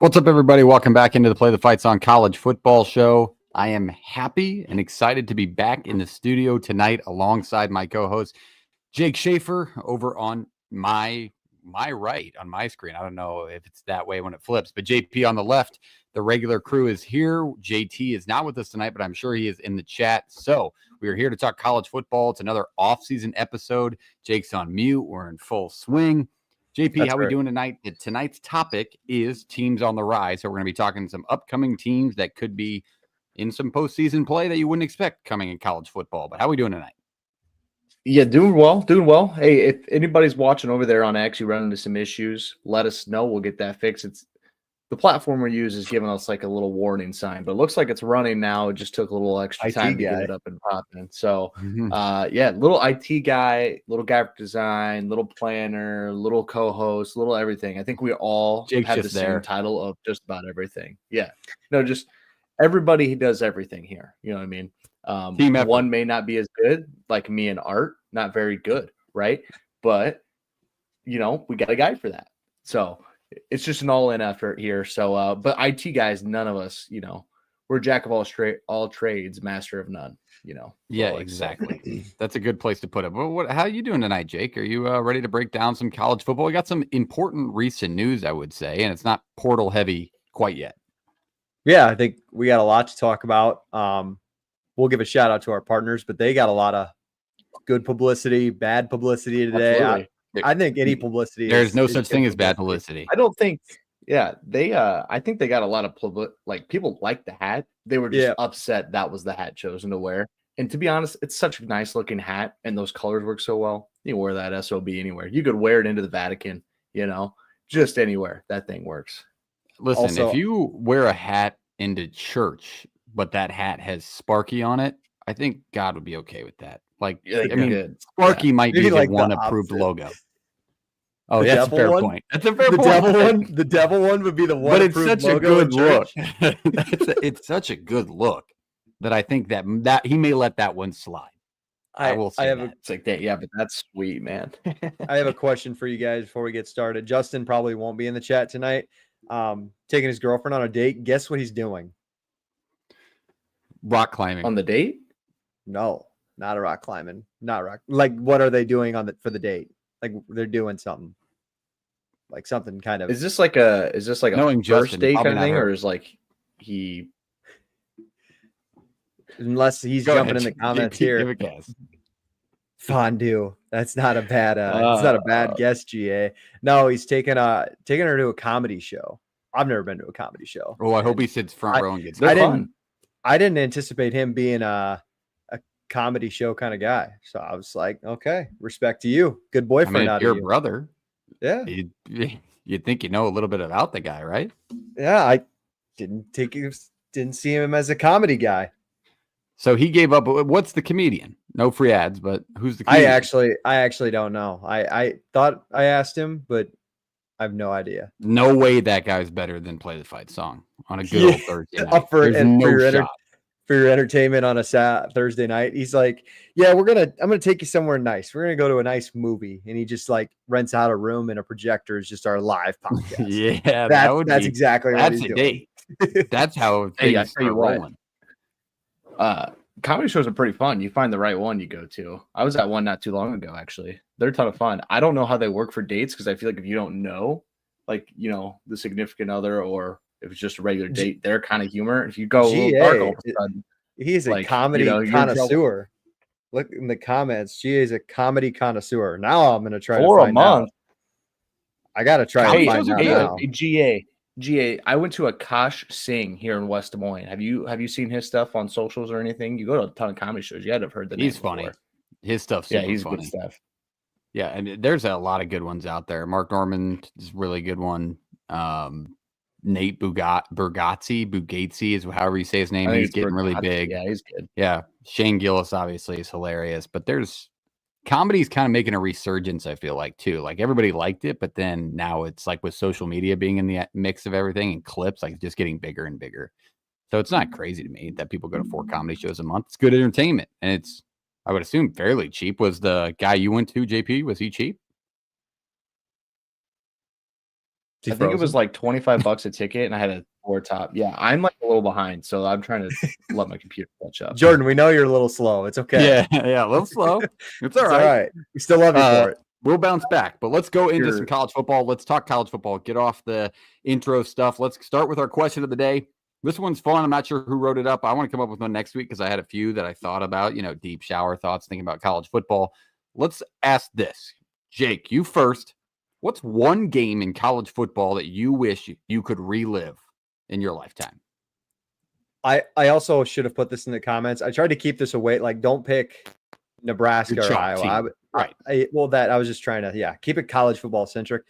What's up, everybody? Welcome back into the Play the Fight Song College Football Show. I am happy and excited to be back in the studio tonight alongside my co-host, Jake Schaefer, over on my right on my screen. I don't know if it's that way when it flips, but JP on the left. The regular crew is here. JT is not with us tonight, but I'm sure he is in the chat. So we are here to talk college football. It's another off-season episode. Jake's on mute. We're in full swing. JP, how are we doing tonight? Tonight's topic is teams on the rise. So we're going to be talking some upcoming teams that could be in some postseason play that you wouldn't expect coming in college football. But how are we doing tonight? Yeah, doing well. Hey, if anybody's watching over there on actually running into some issues, let us know. We'll get that fixed. It's the platform we use is giving us like a little warning sign, but it looks like it's running now. It just took a little extra time to get it up and popping. So, little IT guy, little graphic design, little planner, little co-host, little everything. I think we all have the same title of just about everything. Yeah, no, just everybody who does everything here. You know what I mean? One may not be as good, like me and Art, not very good, right? But we got a guy for that. So it's just an all-in effort here. So, but IT guys, none of us, we're jack of all trades, master of none. Yeah, exactly. That's a good place to put it. But how are you doing tonight, Jake? Are you ready to break down some college football? We got some important recent news, I would say, and it's not portal heavy quite yet. Yeah, I think we got a lot to talk about. We'll give a shout out to our partners, but they got a lot of good publicity, bad publicity today. I think any publicity. There's no such thing as bad publicity. I don't think. Yeah, I think they got a lot of people like the hat. They were just upset that was the hat chosen to wear. And to be honest, it's such a nice looking hat, and those colors work so well. You can wear that SOB anywhere. You could wear it into the Vatican. Just anywhere that thing works. Listen, also, if you wear a hat into church, but that hat has Sparky on it, I think God would be okay with that. Sparky might be like one approved logo. Oh, that's a fair point. That's a fair point. The devil one would be the one. But it's such a good look. It's such a good look that I think that he may let that one slide. I will say it's like that. Yeah, but that's sweet, man. I have a question for you guys before we get started. Justin probably won't be in the chat tonight. Taking his girlfriend on a date. Guess what he's doing? Rock climbing. On the date? No, not a rock climbing. Not rock. Like, what are they doing for the date? Like, they're doing something. Like something kind of. Is this like a first date kind of thing, or is like he? Unless he's jumping in the comments here. Give a guess. Fondue. That's not a bad. It's not a bad guess, GA. No, he's taking her to a comedy show. I've never been to a comedy show. Oh, I hope he sits front row and gets. I didn't anticipate him being a comedy show kind of guy. So I was like, okay, respect to you. Good boyfriend out of you. Your brother. Yeah. You'd think you know a little bit about the guy, right? Yeah, I didn't see him as a comedy guy. So he gave up. What's the comedian? No free ads, but who's the comedian? I actually don't know. I thought I asked him, but I have no idea. No way that guy's better than Play the Fight Song on a good old Thursday night. For your entertainment on a Thursday night. He's like, yeah, I'm gonna take you somewhere nice. We're gonna go to a nice movie, and he just like rents out a room and a projector is just our live podcast. Yeah, that's exactly what he's doing. That's how things start rolling. Comedy shows are pretty fun. You find the right one, you go to. I was at one not too long ago, actually. They're a ton of fun. I don't know how they work for dates because I feel like if you don't know, the significant other, or if it's just a regular date, their kind of humor. If you go a little dark all of a sudden, he's a comedy connoisseur. Look in the comments. GA is a comedy connoisseur. Now I'm going to try to find out. I got to try to find out now. GA, I went to Akash Singh here in West Des Moines. Have you seen his stuff on socials or anything? You go to a ton of comedy shows. You had to have heard the name. He's funny. Before. His stuff's he's funny. Good stuff. Yeah, and there's a lot of good ones out there. Mark Norman is a really good one. Nate Bugatzi is however you say his name. He's getting really big. Yeah, he's good. Yeah, Shane Gillis obviously is hilarious, but comedy's kind of making a resurgence, I feel like, too. Like, everybody liked it, but then now it's like with social media being in the mix of everything and clips, like, just getting bigger and bigger. So it's not crazy to me that people go to 4 comedy shows a month. It's good entertainment, and it's, I would assume, fairly cheap. Was the guy you went to, JP, was he cheap? I think it was like $25 a ticket, and I had a 4-top. Yeah, I'm like a little behind, so I'm trying to let my computer catch up. Jordan, we know you're a little slow. It's okay. Yeah, a little slow. It's all It's right. all right. We still love you for it. We'll bounce back, but let's go into Sure. some college football. Let's talk college football. Get off the intro stuff. Let's start with our question of the day. This one's fun. I'm not sure who wrote it up. I want to come up with one next week because I had a few that I thought about, deep shower thoughts, thinking about college football. Let's ask this. Jake, you first. What's one game in college football that you wish you could relive in your lifetime? I also should have put this in the comments. I tried to keep this away. Like, don't pick Nebraska or Iowa. Right. I was just trying to, keep it college football centric.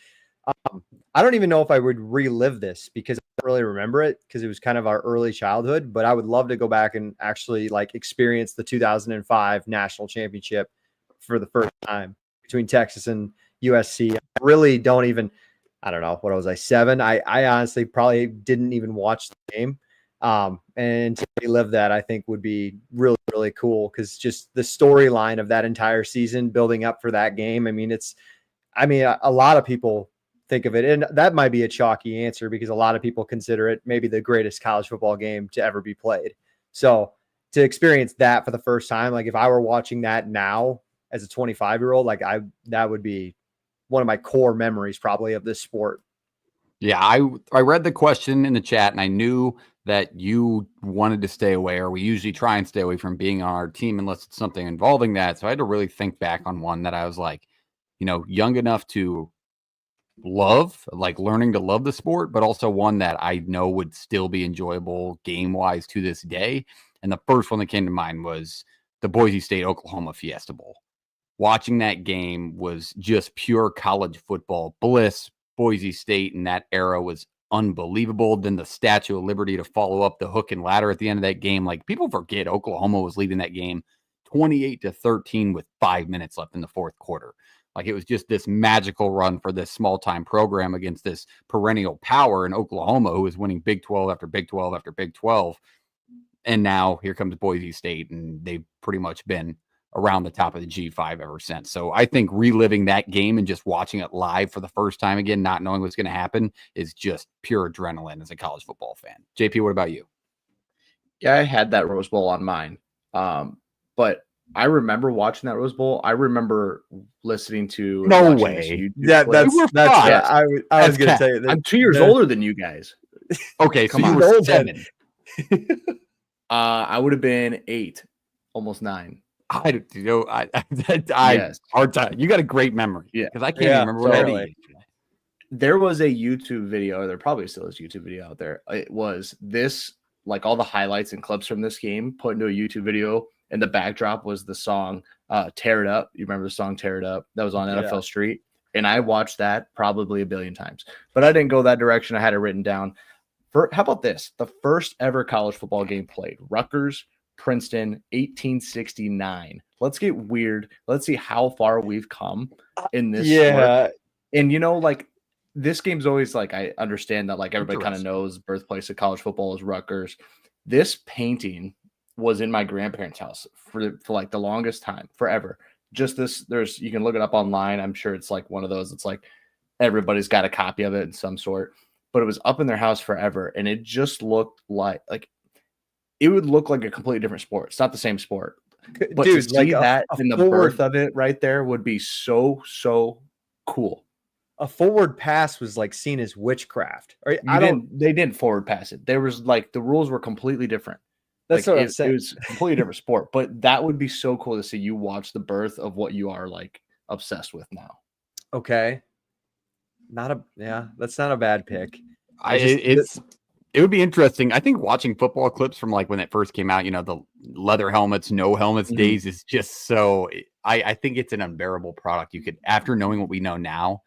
I don't even know if I would relive this because I don't really remember it because it was kind of our early childhood, but I would love to go back and actually experience the 2005 national championship for the first time between Texas and USC. I really don't even, I don't know, what was I, 7? I honestly probably didn't even watch the game. And to relive that, I think would be really, really cool because just the storyline of that entire season building up for that game. A lot of people think of it, and that might be a chalky answer because a lot of people consider it maybe the greatest college football game to ever be played. So to experience that for the first time, if I were watching that now as a 25-year-old, that would be one of my core memories probably of this sport. Yeah, I read the question in the chat and I knew that you wanted to stay away, or we usually try and stay away from being on our team unless it's something involving that. So I had to really think back on one that I was young enough to love, learning to love the sport, but also one that I know would still be enjoyable game-wise to this day. And the first one that came to mind was the Boise State Oklahoma Fiesta Bowl. Watching that game was just pure college football bliss. Boise State in that era was unbelievable. Then the Statue of Liberty to follow up the hook and ladder at the end of that game. People forget Oklahoma was leading that game 28-13 with 5 minutes left in the fourth quarter. It was just this magical run for this small-time program against this perennial power in Oklahoma who was winning Big 12 after Big 12 after Big 12. And now here comes Boise State, and they've pretty much been around the top of the G5 ever since. So I think reliving that game and just watching it live for the first time again, not knowing what's going to happen, is just pure adrenaline as a college football fan. JP, what about you? Yeah, I had that Rose Bowl on mine. But I remember watching that Rose Bowl. I remember listening to No way. That's I was going to say that. I'm 2 years older than you guys. Okay, so you were 7. I would have been 8, almost 9. Yes. Hard time. You got a great memory. Yeah, because I can't even remember what I did. There was a YouTube video, or there probably still is a YouTube video out there. It was this, all the highlights and clips from this game put into a YouTube video, and the backdrop was the song "Tear It Up." You remember the song "Tear It Up"? That was on NFL Street, and I watched that probably a billion times. But I didn't go that direction. I had it written down. How about this? The first ever college football game played, Rutgers Princeton, 1869. Let's get weird. Let's see how far we've come in this sport. And this game's always I understand that everybody kind of knows birthplace of college football is Rutgers. This painting was in my grandparents' house for the longest time, forever. Just this, you can look it up online. I'm sure it's one of those. It's everybody's got a copy of it in some sort, but it was up in their house forever, and it just looked like it would look like a completely different sport. It's not the same sport. But to see that in the birth of it right there would be so, so cool. A forward pass was seen as witchcraft. They didn't forward pass it. There was the rules were completely different. That's what I'm saying. It was a completely different sport. But that would be so cool to see you watch the birth of what you are obsessed with now. Okay. That's not a bad pick. It would be interesting. I think watching football clips from when it first came out, the leather helmets, no helmets days is just so. I think it's an unbearable product. You could, after knowing what we know now,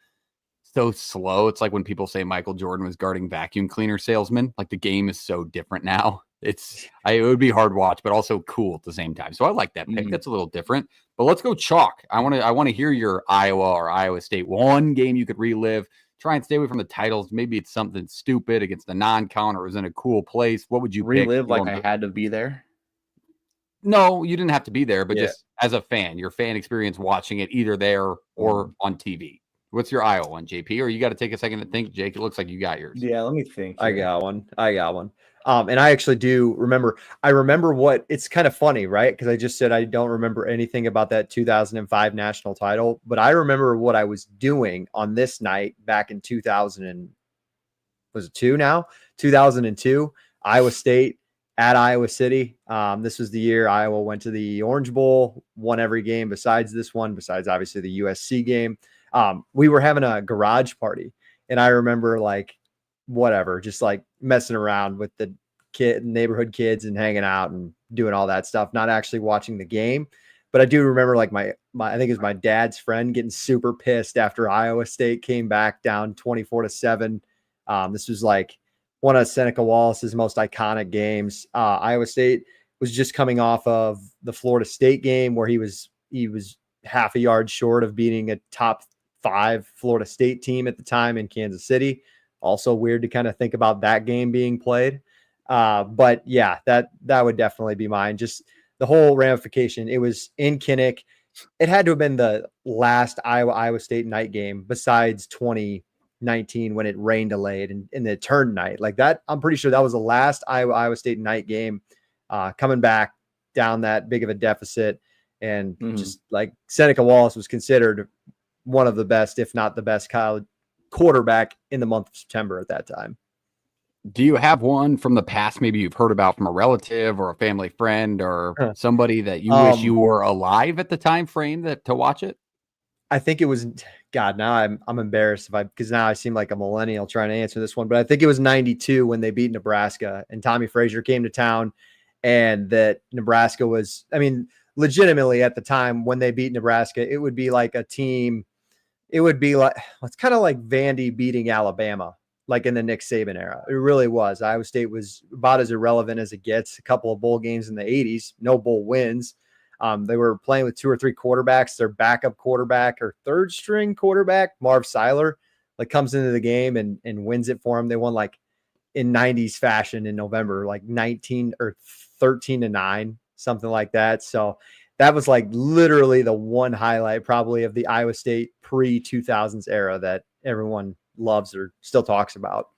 so slow. It's when people say Michael Jordan was guarding vacuum cleaner salesmen. The game is so different now. It would be hard watch, but also cool at the same time. So I like that pick. That's a little different. But let's go chalk. I want to hear your Iowa or Iowa State one game you could relive. Try and stay away from the titles. Maybe it's something stupid against the non-con, or it was in a cool place. What would you relive? Pick? I had to be there. No, you didn't have to be there, but just as a fan, your fan experience watching it either there or on TV. What's your Iowa one, JP? Or you got to take a second to think, Jake. It looks like you got yours. Yeah, let me think. I got one. And I actually do remember. I remember what it's kind of funny, right? Because I just said I don't remember anything about that 2005 national title, but I remember what I was doing on this night back in 2000 and was it 2002, Iowa State at Iowa City. This was the year Iowa went to the Orange Bowl, won every game besides this one, besides obviously the USC game. We were having a garage party, and I remember like whatever, just like messing around with the neighborhood kids and hanging out and doing all that stuff, not actually watching the game. But I do remember like my I think it was my dad's friend getting super pissed after Iowa State came back down 24-7. This was like one of Seneca Wallace's most iconic games. Iowa State was just coming off of the Florida State game where he was half a yard short of beating a top 5 Florida State team at the time in Kansas City. Also weird to kind of think about that game being played. But yeah, that would definitely be mine. Just the whole ramification. It was in Kinnick. It had to have been the last Iowa State night game besides 2019 when it rained delayed and it turned night like that. I'm pretty sure that was the last Iowa State night game, coming back down that big of a deficit. And just like Seneca Wallace was considered one of the best, if not the best college quarterback in the month of September at that time. Do you have one from the past maybe you've heard about from a relative or a family friend or somebody that you wish you were alive at the time frame to watch it? I think it was, God, now I'm embarrassed because now I seem like a millennial trying to answer this one, but I think it was 92 when they beat Nebraska and Tommy Frazier came to town, and that Nebraska was, I mean, legitimately at the time when they beat Nebraska, it would be like a team. It would be like, it's kind of like Vandy beating Alabama, like in the Nick Saban era. It really was. Iowa State was about as irrelevant as it gets. A couple of bowl games in the 80s, no bowl wins. They were playing with 2 or 3 quarterbacks. Their backup quarterback or third string quarterback, Marv Seiler, like comes into the game and wins it for them. They won like in 90s fashion in November, like 19 or 13-9, something like that. So that was like literally the one highlight probably of the Iowa State pre-2000s era that everyone loves or still talks about.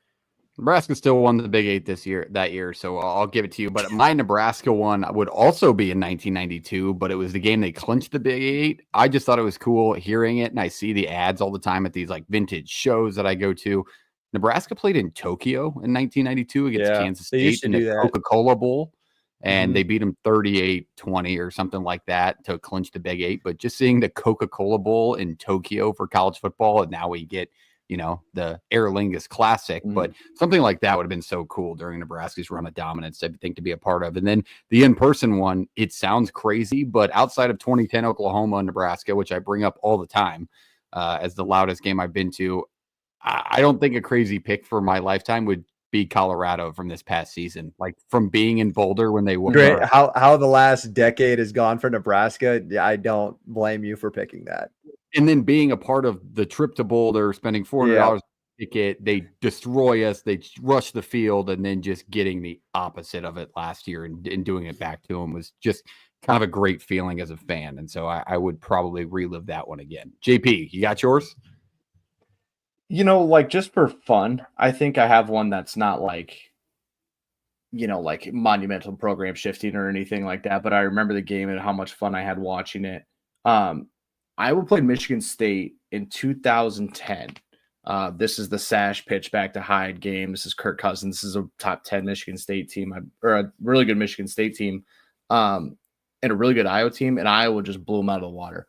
Nebraska still won the Big 8 that year, so I'll give it to you. But my Nebraska one would also be in 1992, but it was the game they clinched the Big 8. I just thought it was cool hearing it, and I see the ads all the time at these like vintage shows that I go to. Nebraska played in Tokyo in 1992 against Kansas State in the Coca-Cola Bowl, and they beat them 38-20 or something like that to clinch the Big 8. But just seeing the Coca-Cola Bowl in Tokyo for college football, and now we get the Aer Lingus Classic, but something like that would have been so cool during Nebraska's run of dominance, I think, to be a part of. And then the in-person one, it sounds crazy, but outside of 2010 Oklahoma and Nebraska, which I bring up all the time as the loudest game I've been to, I don't think a crazy pick for my lifetime would be Colorado from this past season, like from being in Boulder when they won. Great. How the last decade has gone for Nebraska. I don't blame you for picking that. And then being a part of the trip to Boulder, spending $400 ticket, they destroy us, they rush the field, and then just getting the opposite of it last year and doing it back to them was just kind of a great feeling as a fan. And so I would probably relive that one again. JP, you got yours? Like just for fun, I think I have one that's not like, like monumental program shifting or anything like that. But I remember the game and how much fun I had watching it. Iowa played Michigan State in 2010. This is the Sash pitch back to Hyde game. This is Kirk Cousins. This is a top 10 Michigan State team, or a really good Michigan State team, and a really good Iowa team. And Iowa just blew them out of the water.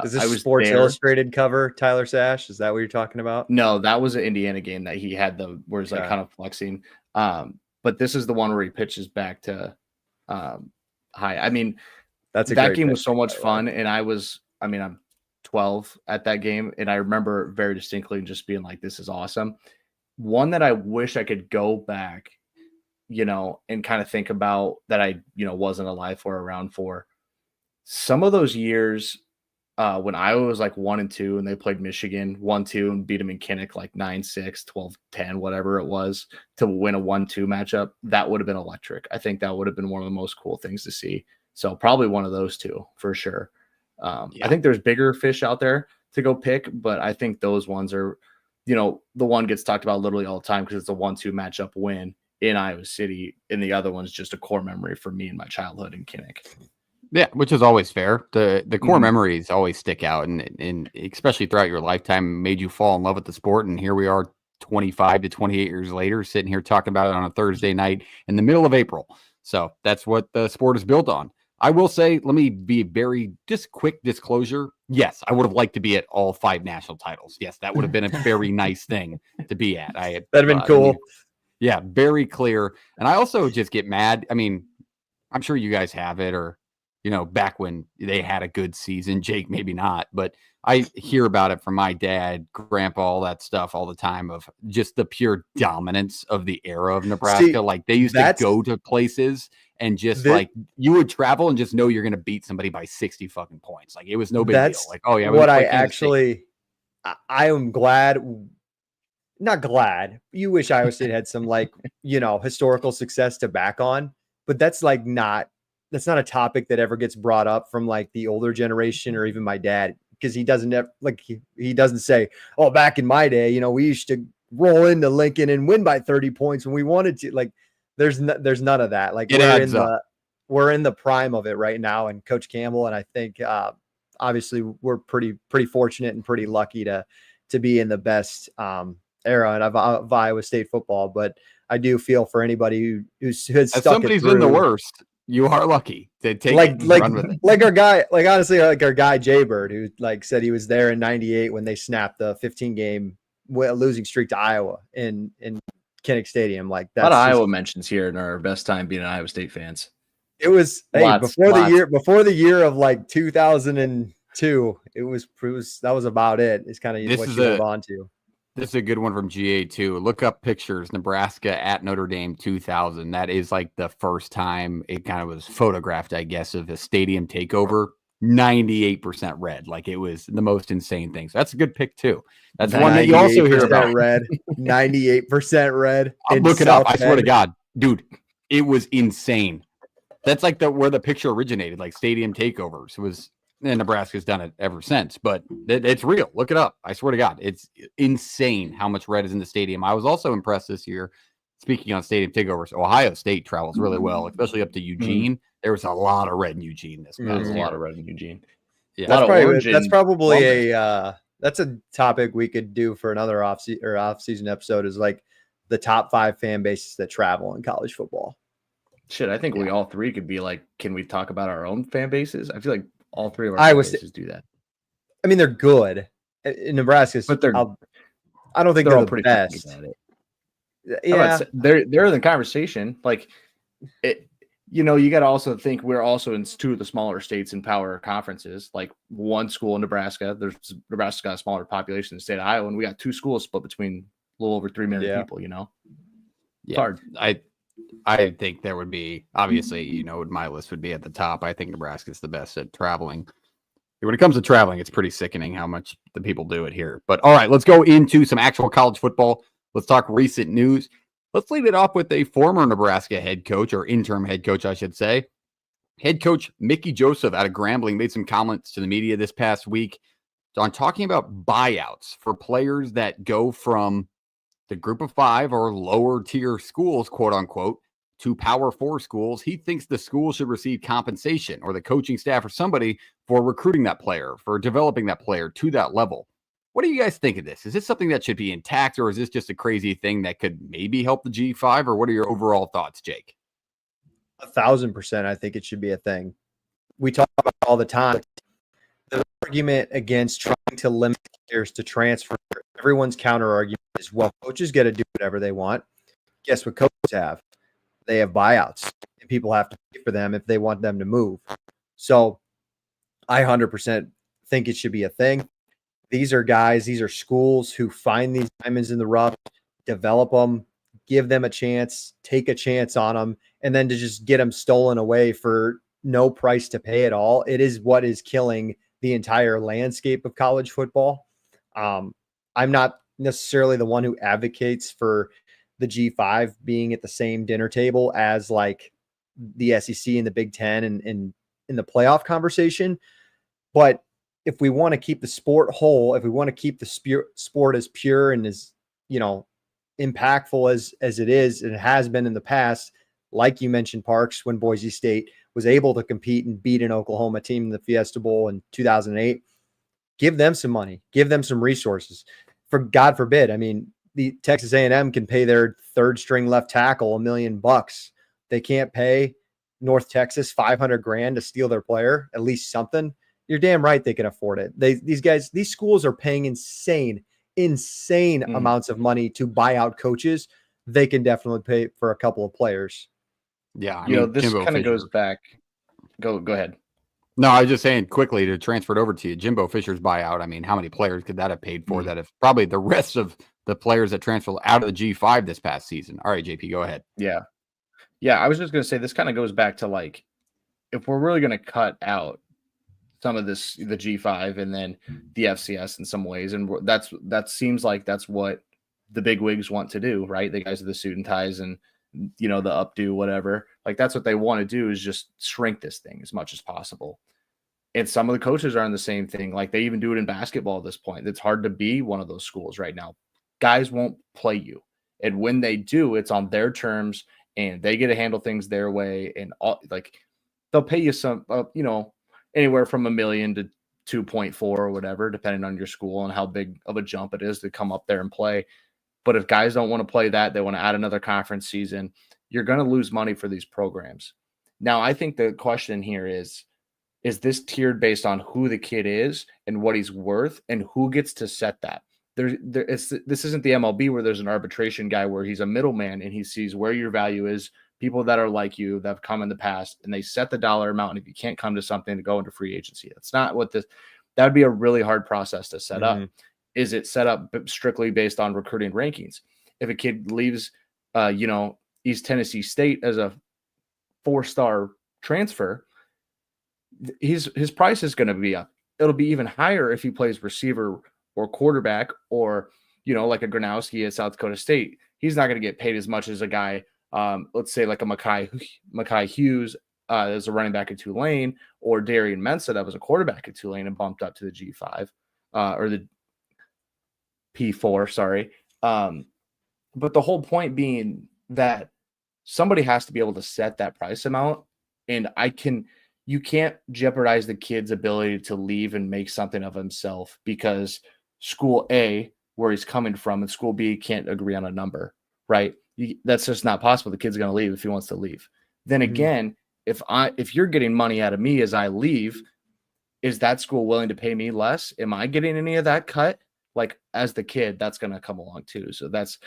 Is this Sports Illustrated cover, Tyler Sash? Is that what you're talking about? No, that was an Indiana game that he had where he's like kind of flexing. But this is the one where he pitches back to Hyde. I mean, that game was so much fun, and I'm 12 at that game, and I remember very distinctly just being like, this is awesome. One that I wish I could go back, and kind of think about that I, wasn't alive for, around for. Some of those years when Iowa was like 1-2 and they played Michigan 1-2 and beat them in Kinnick like 9-6, 12-10, whatever it was, to win a 1-2 matchup, that would have been electric. I think that would have been one of the most cool things to see. So probably one of those two for sure. I think there's bigger fish out there. to go pick, but I think those ones are, the one gets talked about literally all the time because it's a 1-2 matchup win in Iowa City, and the other one's just a core memory for me in my childhood in Kinnick. Yeah, which is always fair. The core Mhm. memories always stick out, and especially throughout your lifetime, made you fall in love with the sport. And here we are, 25 to 28 years later, sitting here talking about it on a Thursday night in the middle of April. So that's what the sport is built on. I will say, let me be very just quick disclosure. Yes, I would have liked to be at all 5 national titles. Yes, that would have been a very nice thing to be at. That'd have been let me- cool. yeah, very clear. And I also just get mad. I mean, I'm sure you guys have it, or back when they had a good season. Jake, maybe not, but I hear about it from my dad, grandpa, all that stuff all the time of just the pure dominance of the era of Nebraska. See, Like they used to go to places and just like you would travel and just know you're going to beat somebody by 60 fucking points. Like it was no big deal. That's Like, oh yeah, what I play Kansas State. actually, I am glad, not glad. You wish Iowa State had some like, historical success to back on, but that's like that's not a topic that ever gets brought up from like the older generation or even my dad, because he doesn't have, like he doesn't say, oh, back in my day, we used to roll into Lincoln and win by 30 points when we wanted to. Like there's none of that. Like we're in the prime of it right now, and Coach Campbell, and I think obviously we're pretty fortunate and pretty lucky to be in the best era of Iowa State football. But I do feel for anybody who's As stuck somebody's it through. In the worst, you are lucky to take like it and run with it. Like our guy, like honestly, like our guy Jay Bird, who like said he was there in '98 when they snapped the 15-game losing streak to Iowa in Kinnick Stadium. Like that's a lot of Iowa mentions here in our best time being Iowa State fans. It was before the year of like 2002. It was that was about it. It's kind of what you hold on to. This is a good one from GA too. Look up pictures, Nebraska at Notre Dame 2000. That is like the first time it kind of was photographed, I guess, of a stadium takeover. 98% red. Like it was the most insane thing. So that's a good pick too. That's one that you also hear about. Red, 98% red. Look it up. I swear to God, dude, it was insane. That's like where the picture originated, like stadium takeovers was. And Nebraska's done it ever since, but it's real. Look it up. I swear to God, it's insane how much red is in the stadium. I was also impressed this year. Speaking on stadium takeovers, Ohio State travels really well, especially up to Eugene. Mm-hmm. There was a lot of red in Eugene this past year. A lot of red in Eugene. Yeah, that's probably that's a topic we could do for another off-season episode. Is like the top 5 fan bases that travel in college football. Shit, I think we all 3 could be like, can we talk about our own fan bases? I feel like all 3 of our fan bases do that. I mean, they're good in Nebraska, but I don't think they're the best. Yeah, they're in the conversation. Like, you got to also think we're also in 2 of the smaller states in power conferences. Like one school in Nebraska. Nebraska's got a smaller population than the state of Iowa, and we got 2 schools split between a little over 3 million people. Yeah, it's hard. I think there would be, obviously, my list would be at the top. I think Nebraska's the best at traveling. When it comes to traveling, it's pretty sickening how much the people do it here. But all right, let's go into some actual college football. Let's talk recent news. Let's lead it off with a former Nebraska head coach, or interim head coach, I should say. Head coach Mickey Joseph out of Grambling made some comments to the media this past week on talking about buyouts for players that go from the group of 5 or lower tier schools, quote unquote, to Power 4 schools. He thinks the school should receive compensation, or the coaching staff or somebody, for recruiting that player, for developing that player to that level. What do you guys think of this? Is this something that should be intact, or is this just a crazy thing that could maybe help the G5? Or what are your overall thoughts, Jake? 1,000%. I think it should be a thing. We talk about it all the time. The argument against trying to limit players to transfer, everyone's counter argument is, well, coaches get to do whatever they want. Guess what coaches have? They have buyouts, and people have to pay for them if they want them to move. So I 100% think it should be a thing. These are schools who find these diamonds in the rough, develop them, give them a chance, take a chance on them, and then to just get them stolen away for no price to pay at all. It is what is killing the entire landscape of college football. I'm not necessarily the one who advocates for the G5 being at the same dinner table as like the SEC and the Big Ten and in the playoff conversation. But if we want to keep the sport whole, if we want to keep the sport as pure and as, impactful as it is, and it has been in the past, like you mentioned, Parks, when Boise State was able to compete and beat an Oklahoma team in the Fiesta Bowl in 2008, give them some money, give them some resources. For God forbid, I mean, the Texas A&M can pay their third string left tackle $1 million. They can't pay North Texas $500,000 to steal their player, at least something. You're damn right they can afford it. These schools are paying insane amounts of money to buy out coaches. They can definitely pay for a couple of players. Yeah, this Jimbo kind of Fisher. goes back. Go ahead. No, I was just saying quickly to transfer it over to you. Jimbo Fisher's buyout. I mean, how many players could that have paid for? That if probably the rest of the players that transferred out of the G5 this past season. All right, JP, go ahead. Yeah. I was just going to say this kind of goes back to like, if we're really going to cut out some of this, the G5 and then the FCS in some ways, and that seems like that's what the big wigs want to do, right? The guys with the suit and ties and the updo, whatever. Like that's what they want to do, is just shrink this thing as much as possible. And some of the coaches are on the same thing. Like they even do it in basketball at this point. It's hard to be one of those schools right now. Guys won't play you. And when they do, it's on their terms and they get to handle things their way. And like they'll pay you some, anywhere from $1 million to 2.4 or whatever, depending on your school and how big of a jump it is to come up there and play. But if guys don't want to play that, they want to add another conference season, you're going to lose money for these programs. Now, I think the question here is this tiered based on who the kid is and what he's worth and who gets to set that? This isn't the MLB where there's an arbitration guy where he's a middleman and he sees where your value is, people that are like you that have come in the past, and they set the dollar amount. And if you can't come to something, to go into free agency. That's not what that would be a really hard process to set up. Is it set up strictly based on recruiting rankings? If a kid leaves, East Tennessee State as a 4-star transfer, his price is going to be up. It'll be even higher if he plays receiver or quarterback, or, like a Gronowski at South Dakota State. He's not going to get paid as much as a guy, let's say like a Mackay Hughes as a running back at Tulane, or Darian Mensah that was a quarterback at Tulane and bumped up to the G5 or the P4, sorry. But the whole point being that somebody has to be able to set that price amount, and you can't jeopardize the kid's ability to leave and make something of himself because school A, where he's coming from, and school B can't agree on a number, right? That's just not possible. The kid's going to leave if he wants to leave. Then again, if you're getting money out of me as I leave, is that school willing to pay me less? Am I getting any of that cut? Like as the kid, that's going to come along too. So that's,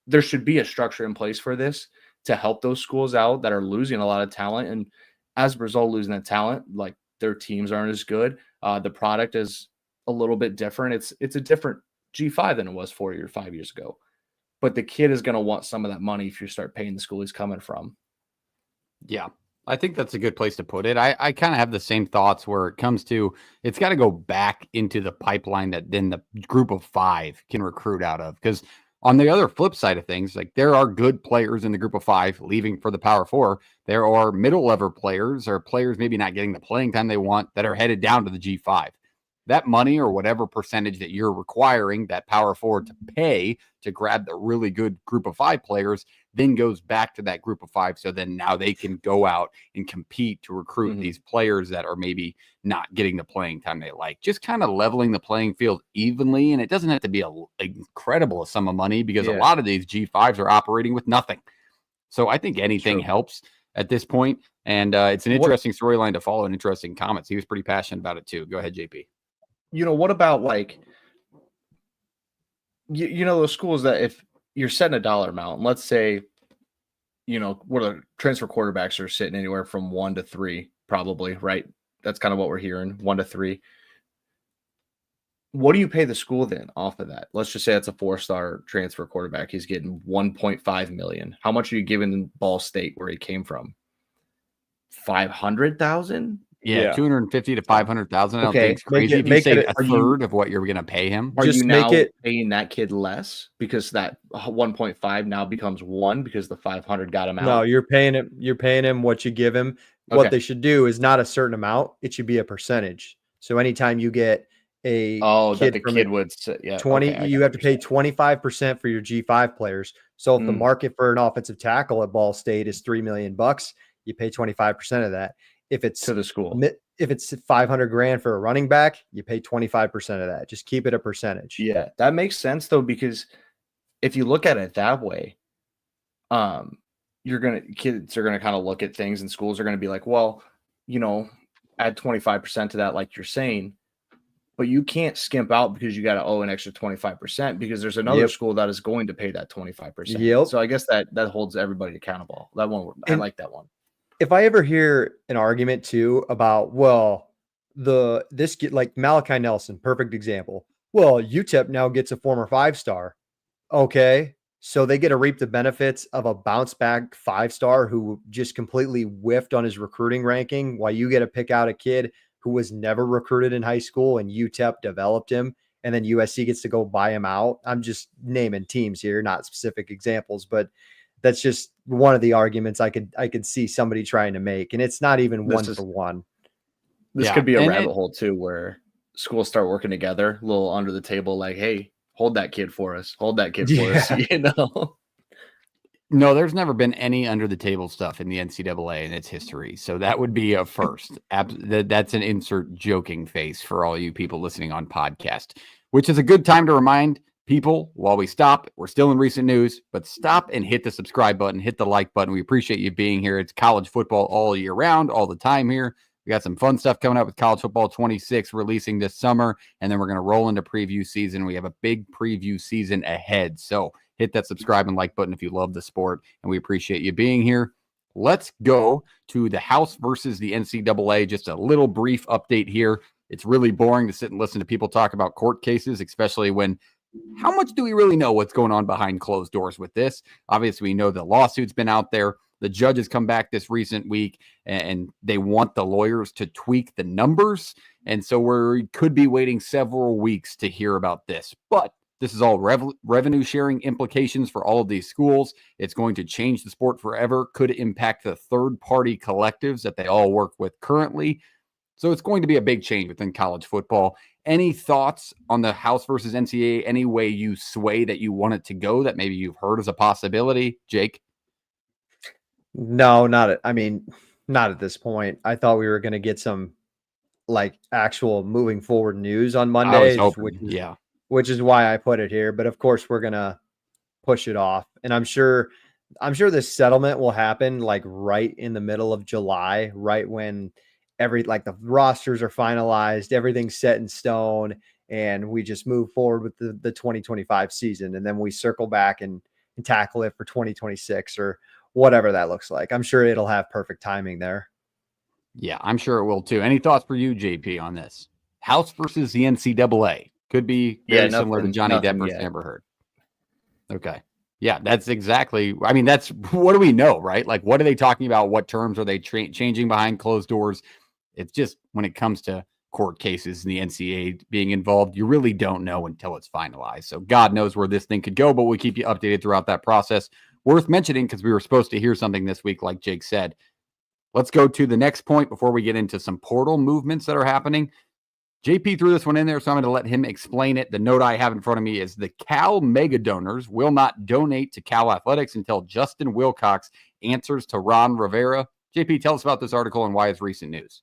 there should be a structure in place for this to help those schools out that are losing a lot of talent. And as a result, losing that talent, like their teams aren't as good. The product is a little bit different. It's a different G5 than it was 4 or 5 years ago. But the kid is going to want some of that money if you start paying the school he's coming from. Yeah, I think that's a good place to put it. I kind of have the same thoughts where it comes to, it's got to go back into the pipeline that then the group of 5 can recruit out of. Because on the other flip side of things, like there are good players in the group of 5 leaving for the Power 4. There are middle level players or players maybe not getting the playing time they want that are headed down to the G5. That money or whatever percentage that you're requiring that Power 4 to pay to grab the really good group of 5 players then goes back to that group of 5. So then now they can go out and compete to recruit these players that are maybe not getting the playing time they like. Just kind of leveling the playing field evenly. And it doesn't have to be an incredible sum of money because a lot of these G5s are operating with nothing. So I think anything helps at this point. And it's an interesting storyline to follow and interesting comments. He was pretty passionate about it too. Go ahead, JP. What about like, those schools that if you're setting a dollar amount, let's say, where the transfer quarterbacks are sitting anywhere from 1 to 3, probably, right? That's kind of what we're hearing, 1 to 3. What do you pay the school then off of that? Let's just say it's a 4-star transfer quarterback. He's getting $1.5 million. How much are you giving Ball State where he came from? $500,000? Yeah, 250 to 500,000. I don't think it's crazy. If you say a third of what you're going to pay him, are you now paying that kid less because that 1.5 now becomes 1 because the 500 got him out? No, you're paying him. You're paying him what you give him. What they should do is not a certain amount; it should be a percentage. So anytime you get a that kid the from kid would yeah 20, okay, I you got have to what you're pay 25% for your G5 players. So if the Mm. market for an offensive tackle at Ball State is $3 million, you pay 25% of that. If it's to the school. if it's 500 grand for a running back, you pay 25% of that. Just keep it a percentage. Yeah, that makes sense though, because if you look at it that way, kids are gonna kind of look at things, and schools are gonna be like, well, add 25% to that, like you're saying, but you can't skimp out because you got to owe an extra 25% because there's another Yep. school that is going to pay that 25%. Yep. So I guess that holds everybody accountable. That one, I like that one. If I ever hear an argument too about, well, like Malachi Nelson, perfect example. Well, UTEP now gets a former 5-star. Okay. So they get to reap the benefits of a bounce back 5-star who just completely whiffed on his recruiting ranking, while you get to pick out a kid who was never recruited in high school and UTEP developed him, and then USC gets to go buy him out. I'm just naming teams here, not specific examples, but that's just one of the arguments I could see somebody trying to make. And it's not even for one. This could be a rabbit hole too, where schools start working together, a little under the table, like, hey, hold that kid for us. Hold that kid for us, No, there's never been any under the table stuff in the NCAA in its history. So that would be a first. That's an insert joking face for all you people listening on podcast, which is a good time to remind people while we stop. We're still in recent news, but stop and hit the subscribe button, hit the like button. We appreciate you being here. It's college football all year round, all the time here. We got some fun stuff coming up with College Football 26 releasing this summer, and then we're going to roll into preview season. We have a big preview season ahead. So hit that subscribe and like button if you love the sport, and we appreciate you being here. Let's go to the House versus the NCAA. Just a little brief update here. It's really boring to sit and listen to people talk about court cases, especially when how much do we really know what's going on behind closed doors with this? Obviously, we know the lawsuit's been out there. The judges come back this recent week and they want the lawyers to tweak the numbers. And so we could be waiting several weeks to hear about this. But this is all revenue sharing implications for all of these schools. It's going to change the sport forever, could impact the third-party collectives that they all work with currently. So it's going to be a big change within college football. Any thoughts on the House versus NCAA? Any way you sway that you want it to go that maybe you've heard as a possibility, Jake? No, not at this point. I thought we were going to get some like actual moving forward news on Monday, which is why I put it here. But of course, we're going to push it off. And I'm sure this settlement will happen like right in the middle of July, right when the rosters are finalized, everything's set in stone, and we just move forward with the 2025 season. And then we circle back and tackle it for 2026 or whatever that looks like. I'm sure it'll have perfect timing there. Yeah, I'm sure it will too. Any thoughts for you, JP, on this? House versus the NCAA could be very similar to Johnny Depp versus Amber Heard. Okay. Yeah, that's exactly. I mean, that's what do we know, right? Like, what are they talking about? What terms are they changing behind closed doors? It's just when it comes to court cases and the NCAA being involved, you really don't know until it's finalized. So God knows where this thing could go, but we'll keep you updated throughout that process. Worth mentioning because we were supposed to hear something this week, like Jake said. Let's go to the next point before we get into some portal movements that are happening. JP threw this one in there, so I'm going to let him explain it. The note I have in front of me is the Cal mega donors will not donate to Cal Athletics until Justin Wilcox answers to Ron Rivera. JP, tell us about this article and why it's recent news.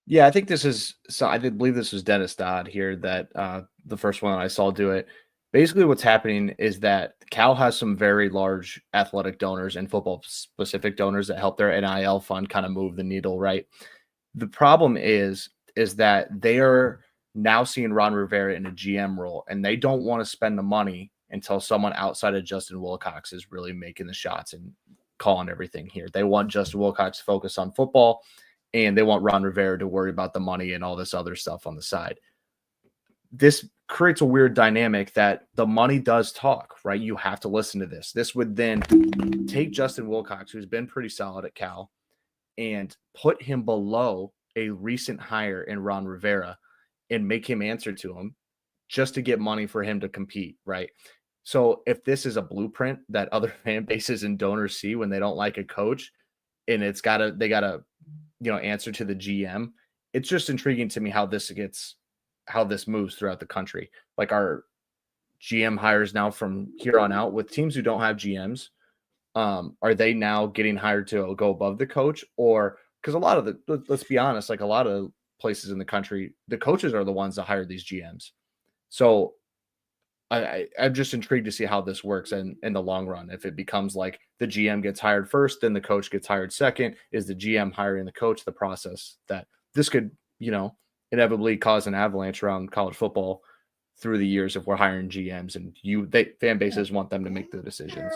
Yeah, I think I believe this was Dennis Dodd here that the first one I saw do it. Basically, what's happening is that Cal has some very large athletic donors and football-specific donors that help their NIL fund kind of move the needle, right? The problem is that they are now seeing Ron Rivera in a GM role, and they don't want to spend the money until someone outside of Justin Wilcox is really making the shots and calling everything here. They want Justin Wilcox to focus on football, and they want Ron Rivera to worry about the money and all this other stuff on the side. This creates a weird dynamic that the money does talk, right? You have to listen to this. This would then take Justin Wilcox, who's been pretty solid at Cal, and put him below a recent hire in Ron Rivera and make him answer to him just to get money for him to compete, right? So if this is a blueprint that other fan bases and donors see when they don't like a coach and they gotta answer to the GM it's just intriguing to me how this moves throughout the country. Like, our GM hires now from here on out with teams who don't have GMs. Are they now getting hired to go above the coach? Or because a lot of let's be honest, like a lot of places in the country, the coaches are the ones that hire these GMs. So I'm just intrigued to see how this works in the long run. If it becomes like the GM gets hired first, then the coach gets hired second, is the GM hiring the coach the process that this could, inevitably cause an avalanche around college football through the years if we're hiring GMs and fan bases want them to make the decisions.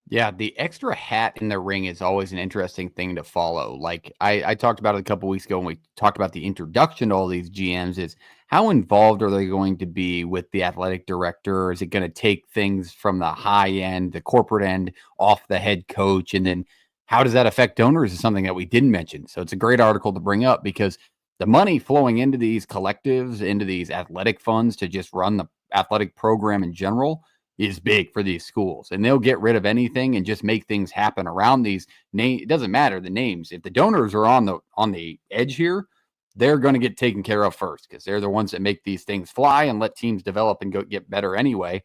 Yeah, the extra hat in the ring is always an interesting thing to follow. Like I talked about it a couple weeks ago when we talked about the introduction to all these GMs is how involved are they going to be with the athletic director? Is it going to take things from the high end, the corporate end, off the head coach? And then how does that affect donors is something that we didn't mention. So it's a great article to bring up because the money flowing into these collectives, into these athletic funds to just run the athletic program in general is big for these schools, and they'll get rid of anything and just make things happen around these names. It doesn't matter the names. If the donors are on the edge here, they're going to get taken care of first because they're the ones that make these things fly and let teams develop and go get better anyway.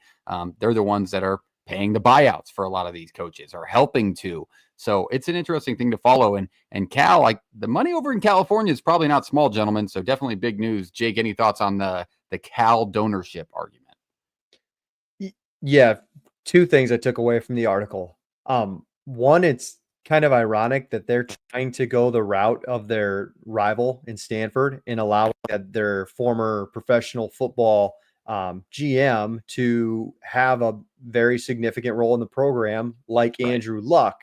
They're the ones that are paying the buyouts for a lot of these coaches or helping to. So it's an interesting thing to follow. And Cal, like the money over in California is probably not small, gentlemen. So definitely big news. Jake, any thoughts on the Cal donorship argument? Yeah, two things I took away from the article. One, it's kind of ironic that they're trying to go the route of their rival in Stanford and allow their former professional football GM to have a very significant role in the program, like Right. Andrew Luck.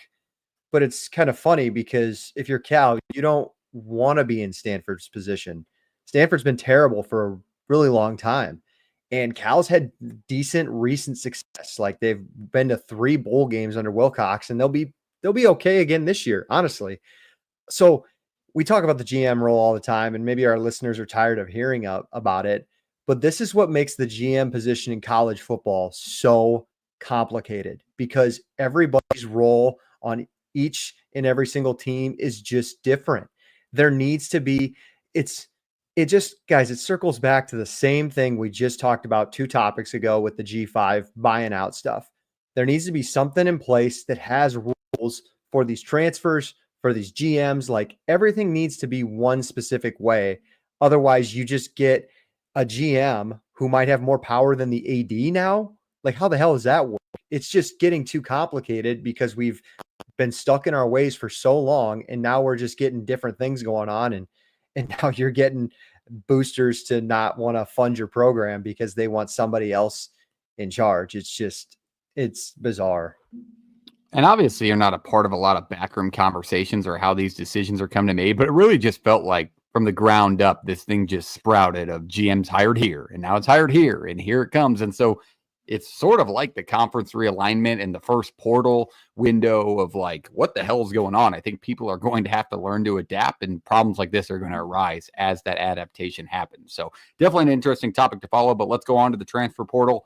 But it's kind of funny because if you're Cal, you don't want to be in Stanford's position. Stanford's been terrible for a really long time. And Cal's had decent recent success. Like they've been to 3 bowl games under Wilcox, and they'll be okay again this year, honestly. So we talk about the GM role all the time, and maybe our listeners are tired of hearing about it. But this is what makes the GM position in college football so complicated because everybody's role on each and every single team is just different. There needs to be, guys, it circles back to the same thing we just talked about 2 topics ago with the G5 buying out stuff. There needs to be something in place that has rules for these transfers, for these GMs. Like everything needs to be one specific way. Otherwise, you just get a GM who might have more power than the AD now. Like, how the hell does that work? It's just getting too complicated because we've been stuck in our ways for so long, and now we're just getting different things going on, and now you're getting boosters to not want to fund your program because they want somebody else in charge. It's bizarre. And obviously you're not a part of a lot of backroom conversations or how these decisions are coming to me, but it really just felt like from the ground up, this thing just sprouted of GMs hired here and now it's hired here and here it comes. And so it's sort of like the conference realignment and the first portal window of like, what the hell is going on? I think people are going to have to learn to adapt, and problems like this are going to arise as that adaptation happens. So definitely an interesting topic to follow, but let's go on to the transfer portal.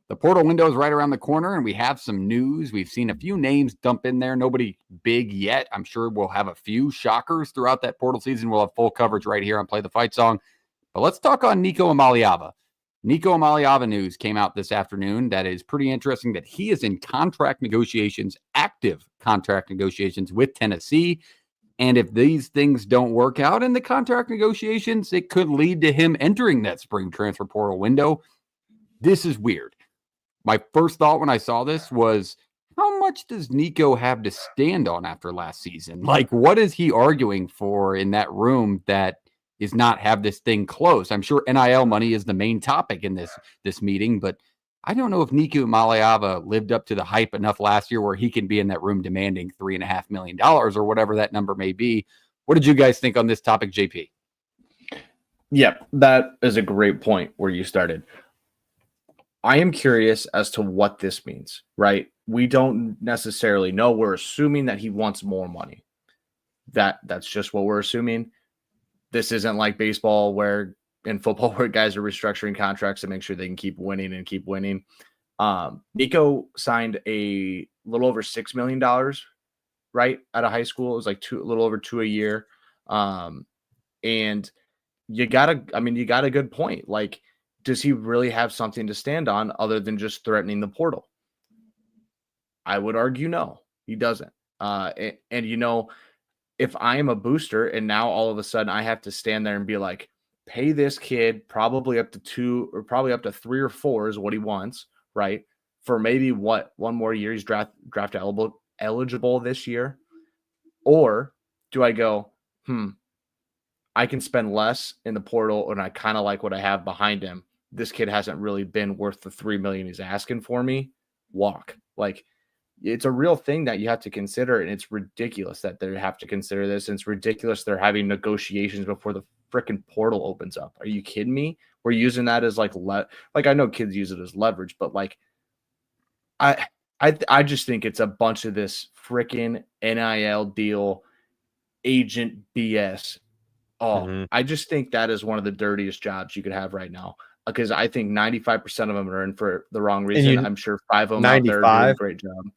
The portal window is right around the corner, and we have some news. We've seen a few names dump in there. Nobody big yet. I'm sure we'll have a few shockers throughout that portal season. We'll have full coverage right here on Play the Fight Song. But let's talk on Nico Amaliava. Nico Amaliava news came out this afternoon that is pretty interesting that he is in contract negotiations, active contract negotiations with Tennessee. And if these things don't work out in the contract negotiations, it could lead to him entering that spring transfer portal window. This is weird. My first thought when I saw this was, how much does Nico have to stand on after last season? Like, what is he arguing for in that room that is not have this thing close? I'm sure NIL money is the main topic in this meeting, but I don't know if Nico Amaliava lived up to the hype enough last year where he can be in that room demanding $3.5 million or whatever that number may be. What did you guys think on this topic, JP? Yeah, that is a great point where you started. I am curious as to what this means, right? We don't necessarily know. We're assuming that he wants more money. That's just what we're assuming. This isn't like baseball where in football where guys are restructuring contracts to make sure they can keep winning and keep winning. Nico signed a little over $6 million, right, out of high school. It was like a little over $2 million a year. And you got a good point. Like, does he really have something to stand on other than just threatening the portal? I would argue no, he doesn't. And if I am a booster and now all of a sudden I have to stand there and be like, pay this kid probably up to 2 or probably up to 3 or 4 is what he wants, right? For maybe one more year, he's draft eligible this year. Or do I go, I can spend less in the portal and I kind of like what I have behind him. This kid hasn't really been worth the $3 million he's asking for me. Walk. Like, it's a real thing that you have to consider, and it's ridiculous that they have to consider this. And it's ridiculous they're having negotiations before the freaking portal opens up. Are you kidding me? We're using that as like I know kids use it as leverage, but like I just think it's a bunch of this freaking NIL deal agent BS. I just think that is one of the dirtiest jobs you could have right now, because I think 95% of them are in for the wrong reason. I'm sure 5 of them out there are doing a great job.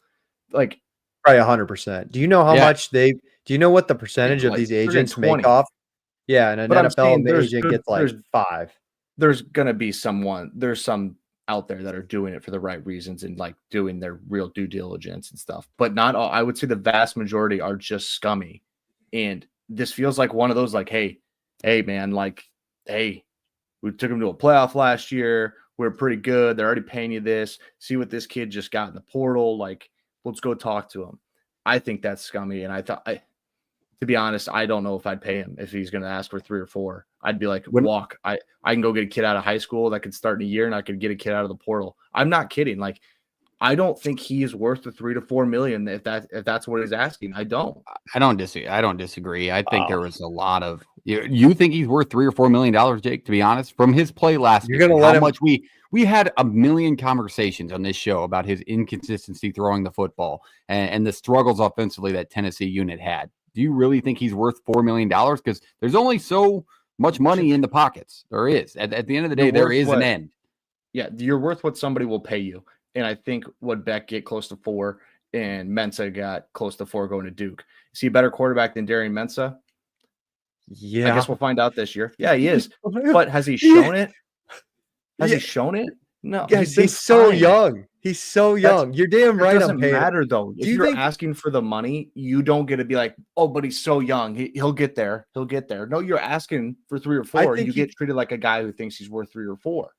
Like, probably 100%. Do you know how much do you know what the percentage of these agents make off? Yeah, and an NFL agent gets like 5. There's gonna be there's some out there that are doing it for the right reasons and like doing their real due diligence and stuff. But not all. I would say the vast majority are just scummy. And this feels like one of those, like, hey man, like, hey, we took him to a playoff last year. We're pretty good. They're already paying you this. See what this kid just got in the portal. Like, let's go talk to him. I think that's scummy. And to be honest, I don't know if I'd pay him if he's going to ask for 3 or 4. I'd be like, walk. I can go get a kid out of high school that could start in a year, and I could get a kid out of the portal. I'm not kidding. Like, I don't think he is worth the 3 to 4 million if that's what he's asking. I don't disagree. I think there was a lot of you think he's worth $3 or $4 million, Jake, to be honest, from his play last year. How much we had a million conversations on this show about his inconsistency throwing the football and the struggles offensively that Tennessee unit had. Do you really think he's worth $4 million? Because there's only so much money in the pockets. There is. At the end of the day, there is an end. Yeah, you're worth what somebody will pay you. And I think what Beck get close to 4 and Mensa got close to 4 going to Duke. Is he a better quarterback than Darian Mensa? Yeah. I guess we'll find out this year. Yeah, he is. But has he shown it? Has he shown it? No. Yes, he's so young. He's so young. You're damn right. It doesn't matter, though. If you're asking for the money, you don't get to be like, oh, but he's so young. He'll get there. He'll get there. No, you're asking for 3 or 4. You get treated like a guy who thinks he's worth 3 or 4.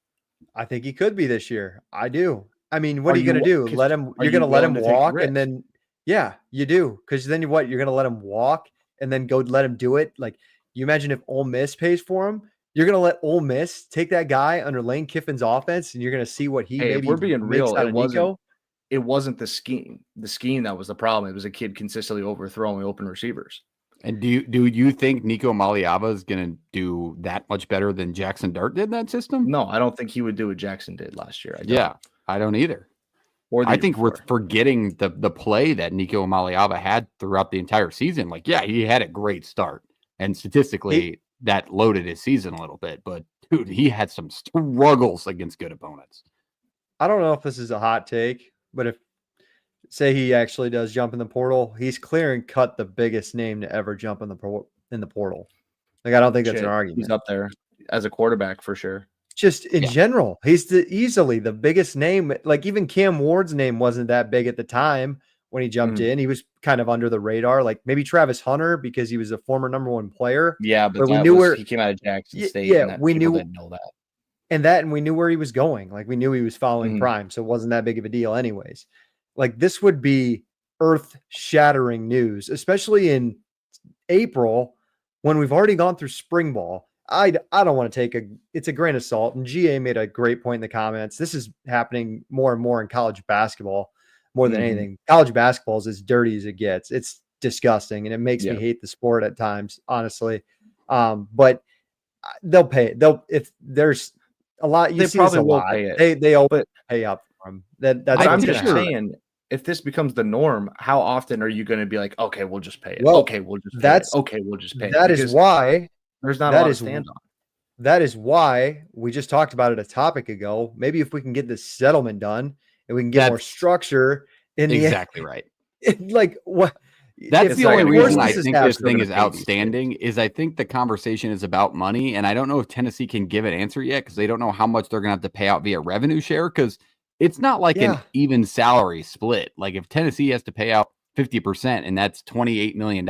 I think he could be this year. I do. I mean, what are you going to do? You're going to let him walk, and then, yeah, you do. Because then you're going to let him walk and then go let him do it. Like, you imagine if Ole Miss pays for him, you're going to let Ole Miss take that guy under Lane Kiffin's offense, and you're going to see what he maybe if we're being real, it wasn't the scheme. The scheme that was the problem. It was a kid consistently overthrowing open receivers. And do you think Nico Maliava is going to do that much better than Jackson Dart did in that system? No, I don't think he would do what Jackson did last year. I don't either. I think we're forgetting the play that Nico Maliava had throughout the entire season. Like, yeah, he had a great start, and statistically, that loaded his season a little bit. But dude, he had some struggles against good opponents. I don't know if this is a hot take, but if say he actually does jump in the portal, he's clear and cut the biggest name to ever jump in the portal. Like, I don't think that's an argument. He's up there as a quarterback for sure. Just in general, he's easily the biggest name. Like, even Cam Ward's name wasn't that big at the time when he jumped in. He was kind of under the radar. Like, maybe Travis Hunter, because he was a former #1 player. Yeah, but we knew he came out of Jackson State. Yeah, we didn't know that. And we knew where he was going. Like, we knew he was following Prime, so it wasn't that big of a deal anyways. Like, this would be earth-shattering news, especially in April when we've already gone through spring ball. I don't want to it's a grain of salt. And GA made a great point in the comments. This is happening more and more in college basketball more than anything. College basketball is as dirty as it gets. It's disgusting, and it makes me hate the sport at times, honestly. But they'll pay. If there's a lot, they probably will pay it. They all pay up for them. That's I'm just saying, if this becomes the norm, how often are you going to be like, okay, we'll just pay it. Well, okay, we'll just pay it. Okay, we'll just pay it. That is why there's not a lot to stand on. That is why we just talked about it a topic ago. Maybe if we can get this settlement done and we can get more structure in exactly right. Like, what That's the only reason I think this thing is gonna pay these outstanding is I think the conversation is about money, and I don't know if Tennessee can give an answer yet because they don't know how much they're going to have to pay out via revenue share because it's not like an even salary split. Like if Tennessee has to pay out 50% and that's $28 million,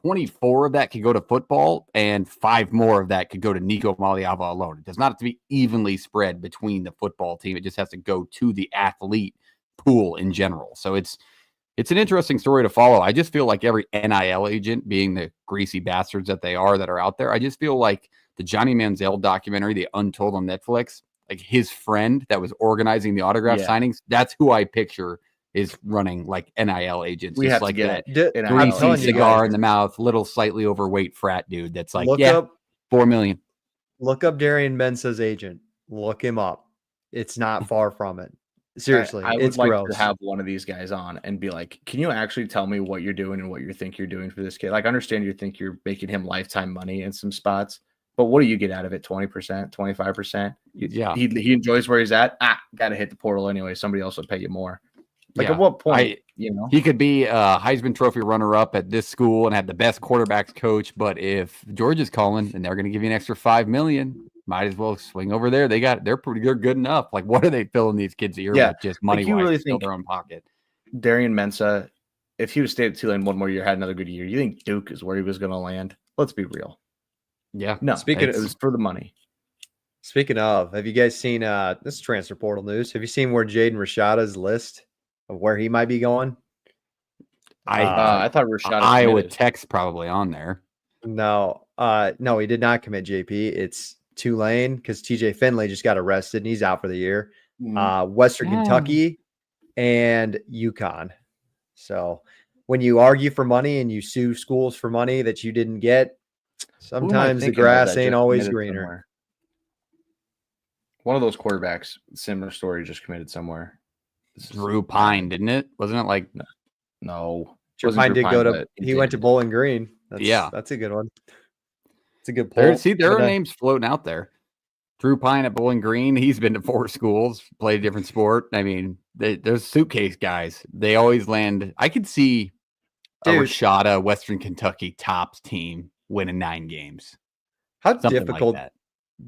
24 of that could go to football and 5 more of that could go to Nico Maliava alone. It does not have to be evenly spread between the football team. It just has to go to the athlete pool in general. So it's an interesting story to follow. I just feel like every NIL agent, being the greasy bastards that they are that are out there, I just feel like the Johnny Manziel documentary, The Untold on Netflix, like his friend that was organizing the autograph signings, that's who I picture is running like NIL agents. We It's have like to get that greasy cigar in the mouth, little slightly overweight frat dude that's like, $4 million. Look up Darian Mensah's agent. Look him up. It's not far from it. Seriously, I would it's like gross. to have one of these guys on and be like, can you actually tell me what you're doing and what you think you're doing for this kid? Like, I understand you think you're making him lifetime money in some spots, but what do you get out of it? 20%, 25%? Yeah. He enjoys where he's at. Got to hit the portal anyway. Somebody else will pay you more. Like at what point, he could be a Heisman Trophy runner-up at this school and have the best quarterbacks coach. But if Georgia's calling and they're going to give you an extra $5 million, might as well swing over there. They're good enough. Like, what are they filling these kids' ear with just money? Like you really think their own pocket? Darian Mensah, if he would stay at Tulane one more year, had another good year, you think Duke is where he was going to land? Let's be real. Yeah. No. It was for the money. Speaking of, have you guys seen this transfer portal news? Have you seen where Jaden Rashada's list of where he might be going? I thought Rashada Iowa Tech's probably on there. No, he did not commit. JP, it's Tulane because TJ Finley just got arrested and he's out for the year. Western Kentucky and UConn. So when you argue for money and you sue schools for money that you didn't get, sometimes the grass ain't always greener. Somewhere? One of those quarterbacks, similar story, just committed somewhere. Drew Pine, didn't it? Wasn't it like no? Drew Pine did go to. He went to Bowling Green. That's a good one. It's a good poll. There are names floating out there. Drew Pine at Bowling Green. He's been to 4 schools, played a different sport. I mean, there's suitcase guys. They always land. I could see a Rashada Western Kentucky tops team winning 9 games. How difficult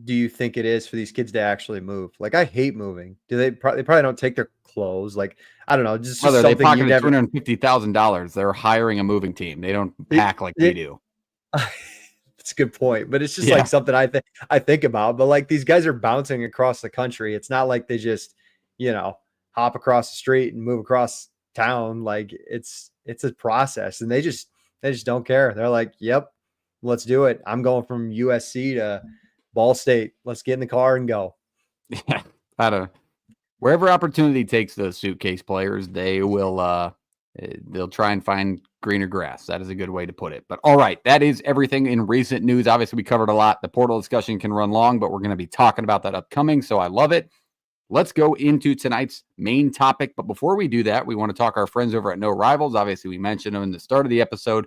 do you think it is for these kids to actually move? Like, I hate moving. They probably don't take their clothes. Like, I don't know. Just they pocketed $250,000. They're hiring a moving team. They don't pack like we do. That's a good point, but it's just like something I think about. But like these guys are bouncing across the country. It's not like they just hop across the street and move across town. Like it's a process, and they just don't care. They're like, "Yep, let's do it. I'm going from USC to Ball State. Let's get in the car and go." Yeah, I don't know. Wherever opportunity takes those suitcase players, they will. They'll try and find greener grass. That is a good way to put it. But all right, that is everything in recent news. Obviously, we covered a lot. The portal discussion can run long, but we're going to be talking about that upcoming, so I love it. Let's go into tonight's main topic. But before we do that, we want to talk our friends over at No Rivals. Obviously, we mentioned them in the start of the episode.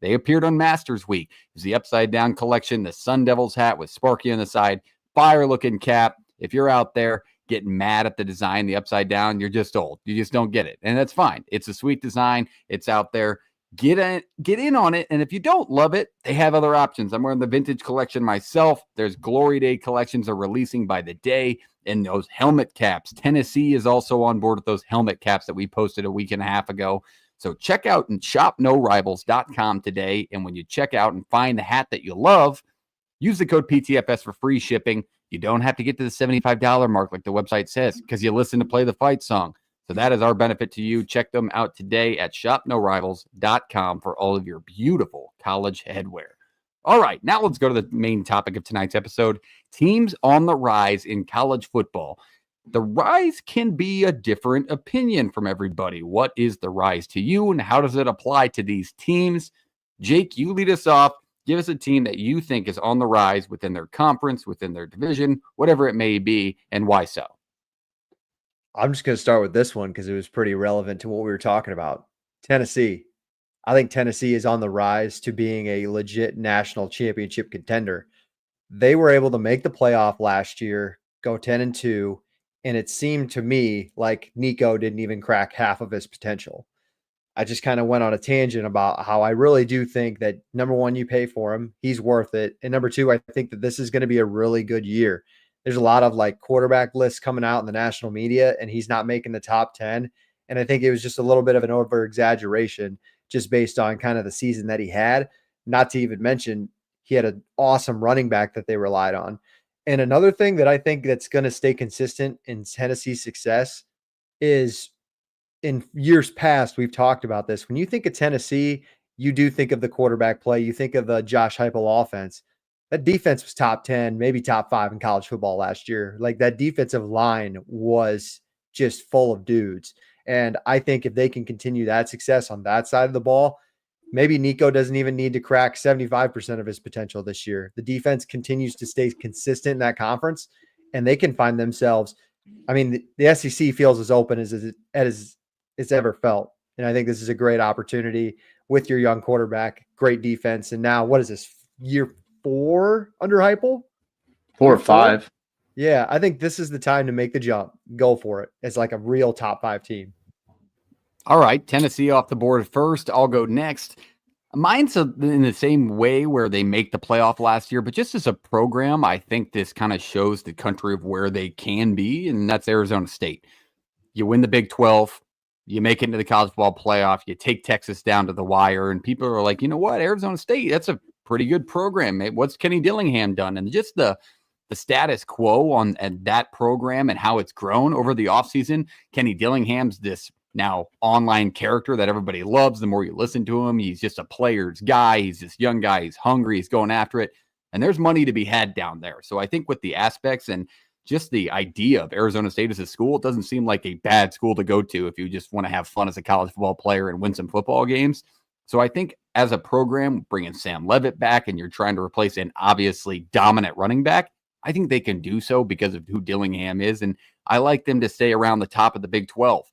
They appeared on Masters Week. It's the Upside Down collection, the Sun Devils hat with Sparky on the side, fire-looking cap. If you're out there getting mad at the design, the upside down, you're just old. You just don't get it. And that's fine. It's a sweet design. It's out there. Get in on it. And if you don't love it, they have other options. I'm wearing the vintage collection myself. There's Glory Day collections are releasing by the day. And those helmet caps. Tennessee is also on board with those helmet caps that we posted a week and a half ago. So check out and shop norivals.com today. And when you check out and find the hat that you love, use the code PTFS for free shipping. You don't have to get to the $75 mark like the website says because you listen to Play the Fight song. So that is our benefit to you. Check them out today at shopnorivals.com for all of your beautiful college headwear. All right, now let's go to the main topic of tonight's episode, teams on the rise in college football. The rise can be a different opinion from everybody. What is the rise to you and how does it apply to these teams? Jake, you lead us off. Give us a team that you think is on the rise within their conference, within their division, whatever it may be, and why so. I'm just going to start with this one because it was pretty relevant to what we were talking about. Tennessee. I think Tennessee is on the rise to being a legit national championship contender. They were able to make the playoff last year, go 10-2, and it seemed to me like Nico didn't even crack half of his potential. I just kind of went on a tangent about how I really do think that number one, you pay for him, he's worth it. And number two, I think that this is going to be a really good year. There's a lot of like quarterback lists coming out in the national media, and he's not making the top 10. And I think it was just a little bit of an over exaggeration just based on kind of the season that he had. Not to even mention, he had an awesome running back that they relied on. And another thing that I think that's going to stay consistent in Tennessee's success is in years past, we've talked about this. When you think of Tennessee, you do think of the quarterback play. You think of the Josh Heupel offense. That defense was top 10, maybe top 5 in college football last year. Like that defensive line was just full of dudes. And I think if they can continue that success on that side of the ball, maybe Nico doesn't even need to crack 75% of his potential this year. The defense continues to stay consistent in that conference, and they can find themselves. I mean, the SEC feels as open as it's ever felt. And I think this is a great opportunity with your young quarterback, great defense. And now, what is this, year 4 under Heupel? 4 or 5. Yeah, I think this is the time to make the jump. Go for it. It's like a real top 5 team. All right, Tennessee off the board first. I'll go next. Mine's in the same way where they make the playoff last year, but just as a program, I think this kind of shows the country of where they can be, and that's Arizona State. You win the Big 12, you make it into the college football playoff, you take Texas down to the wire, and people are like, you know what, Arizona State, that's a pretty good program. What's Kenny Dillingham done? And just the status quo on that program and how it's grown over the offseason. Kenny Dillingham's this now online character that everybody loves. The more you listen to him, he's just a player's guy. He's this young guy. He's hungry. He's going after it. And there's money to be had down there. So I think with the aspects and just the idea of Arizona State as a school, it doesn't seem like a bad school to go to if you just want to have fun as a college football player and win some football games. So I think as a program, bringing Sam Leavitt back and you're trying to replace an obviously dominant running back, I think they can do so because of who Dillingham is. And I like them to stay around the top of the Big 12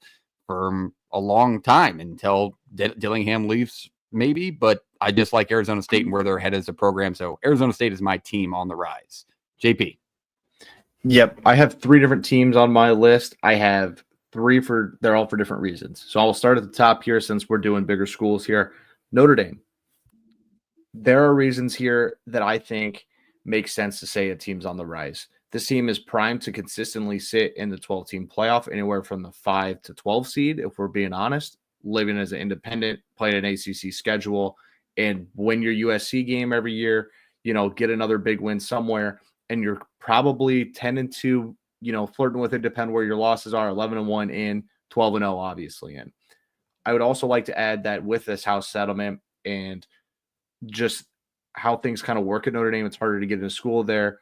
for a long time until Dillingham leaves, maybe. But I just like Arizona State and where they're headed as a program. So Arizona State is my team on the rise. JP. Yep. I have 3 different teams on my list. I have 3 they're all for different reasons. So I'll start at the top here since we're doing bigger schools here. Notre Dame. There are reasons here that I think makes sense to say a team's on the rise. This team is primed to consistently sit in the 12-team playoff, anywhere from the 5 to 12 seed, if we're being honest, living as an independent, playing an ACC schedule, and win your USC game every year, get another big win somewhere, and you're probably 10-2, flirting with it, depend where your losses are, 11-1 in, 12-0 obviously in. I would also like to add that with this house settlement and just how things kind of work at Notre Dame, it's harder to get into school there.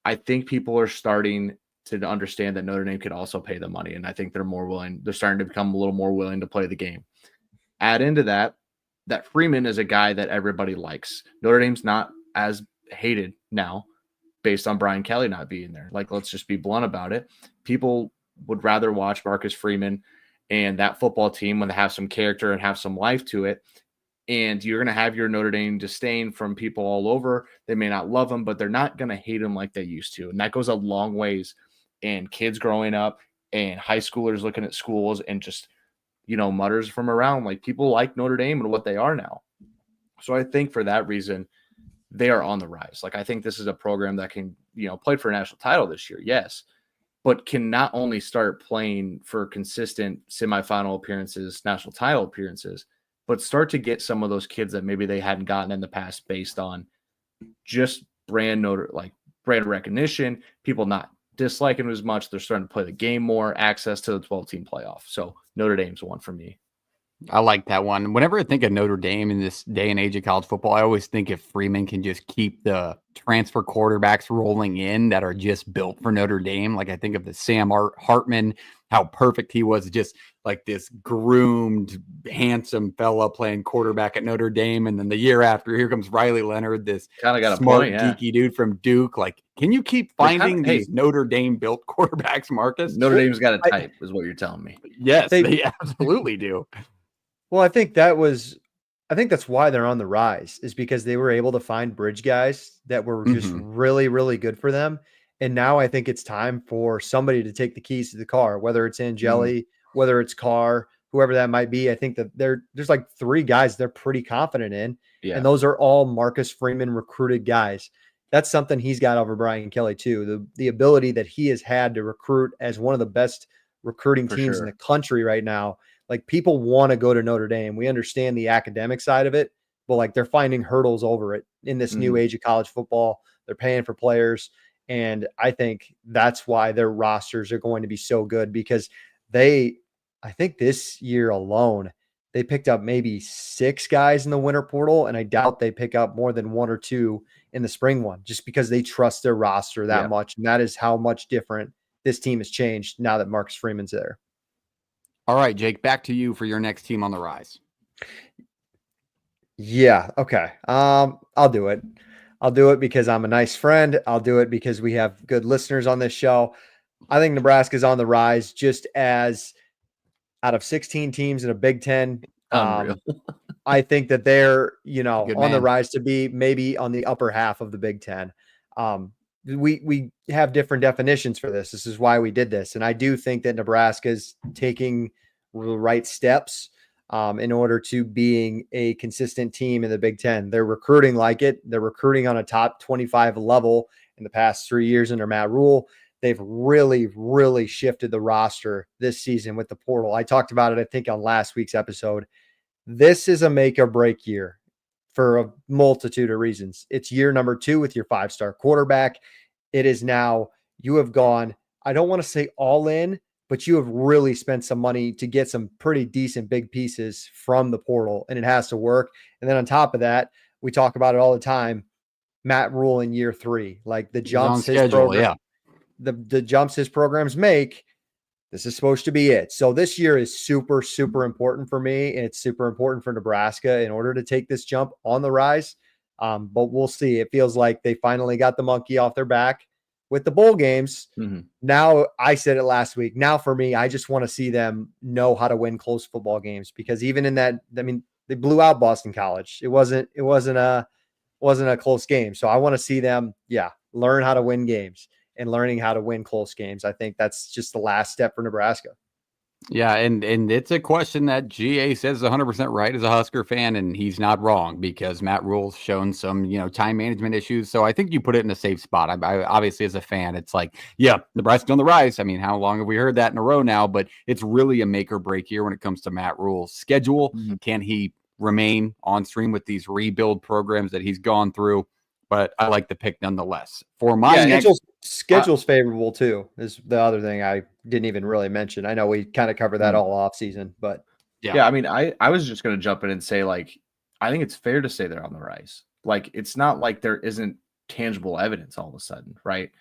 I think people are starting to understand that Notre Dame could also pay the money. And I think they're more willing. They're starting to become a little more willing to play the game. Add into that Freeman is a guy that everybody likes. Notre Dame's not as hated now based on Brian Kelly not being there. Like, let's just be blunt about it. People would rather watch Marcus Freeman and that football team when they have some character and have some life to it. And you're going to have your Notre Dame disdain from people all over. They may not love him, but they're not going to hate him like they used to. And that goes a long ways. And kids growing up and high schoolers looking at schools and just, mutters from around, like people like Notre Dame and what they are now. So I think for that reason, they are on the rise. Like, I think this is a program that can, play for a national title this year. Yes. But can not only start playing for consistent semifinal appearances, national title appearances, but start to get some of those kids that maybe they hadn't gotten in the past based on just brand recognition, people not disliking them as much. They're starting to play the game more, access to the 12-team playoff. So Notre Dame's one for me. I like that one. Whenever I think of Notre Dame in this day and age of college football, I always think if Freeman can just keep the transfer quarterbacks rolling in that are just built for Notre Dame. Like I think of the Sam Hartman, how perfect he was, just like this groomed, handsome fella playing quarterback at Notre Dame. And then the year after, here comes Riley Leonard, this kind of got smart, a point, yeah. geeky dude from Duke. Like, can you keep finding these Notre Dame built quarterbacks, Marcus? Notre Dame's got a type, is what you're telling me. Yes, they absolutely do. Well, I think that's why they're on the rise, is because they were able to find bridge guys that were just really, really good for them. And now I think it's time for somebody to take the keys to the car, whether it's Angeli, whether it's Carr, whoever that might be. I think that there's like 3 guys they're pretty confident in, Yeah. and those are all Marcus Freeman recruited guys. That's something he's got over Brian Kelly too. The ability that he has had to recruit as one of the best recruiting For teams in sure. the country right now. Like, people want to go to Notre Dame. We understand the academic side of it, but like, they're finding hurdles over it in this new age of college football. They're paying for players. And I think that's why their rosters are going to be so good, because I think this year alone, they picked up maybe 6 guys in the winter portal. And I doubt they pick up more than 1 or 2 in the spring one, just because they trust their roster that much. And that is how much different this team has changed now that Marcus Freeman's there. All right, Jake, back to you for your next team on the rise. Yeah. Okay. I'll do it. I'll do it because I'm a nice friend. I'll do it because we have good listeners on this show. I think Nebraska's on the rise, just as out of 16 teams in a Big Ten. Unreal. I think that they're, Good on the man. rise to be maybe on the upper half of the Big Ten. We have different definitions for this. This is why we did this. And I do think that Nebraska's taking the right steps in order to being a consistent team in the Big Ten. They're recruiting like it. They're recruiting on a top 25 level in the past 3 years under Matt Rule. They've really, really shifted the roster this season with the portal. I talked about it, I think, on last week's episode. This is a make or break year for a multitude of reasons. It's year number 2 with your 5-star quarterback. It is now, you have gone, I don't want to say all in, but you have really spent some money to get some pretty decent big pieces from the portal, and it has to work. And then on top of that, we talk about it all the time, Matt Rule in year 3, like the jumps his program, the jumps his programs make. This is supposed to be it. So this year is super, super important for me. It's super important for Nebraska in order to take this jump on the rise. But we'll see. It feels like they finally got the monkey off their back with the bowl games. Now, I said it last week. Now for me, I just want to see them know how to win close football games, because even in that, I mean, they blew out Boston College. It wasn't a close game. So I want to see them, learn how to win games and learning how to win close games. I think that's just the last step for Nebraska. Yeah, and it's a question that GA says 100% right as a Husker fan, and he's not wrong, because Matt Rule's shown some, time management issues. So I think you put it in a safe spot. I obviously, as a fan, it's like, Nebraska's on the rise. I mean, how long have we heard that in a row now? But it's really a make or break year when it comes to Matt Rule's schedule. Can he remain on stream with these rebuild programs that he's gone through? But I like the pick nonetheless. For my schedule's favorable too, is the other thing I didn't even really mention. I know we kind of covered that all off season, but yeah. I mean, I was just going to jump in and say, like, I think it's fair to say they're on the rise. Like, it's not like there isn't tangible evidence all of a sudden, right?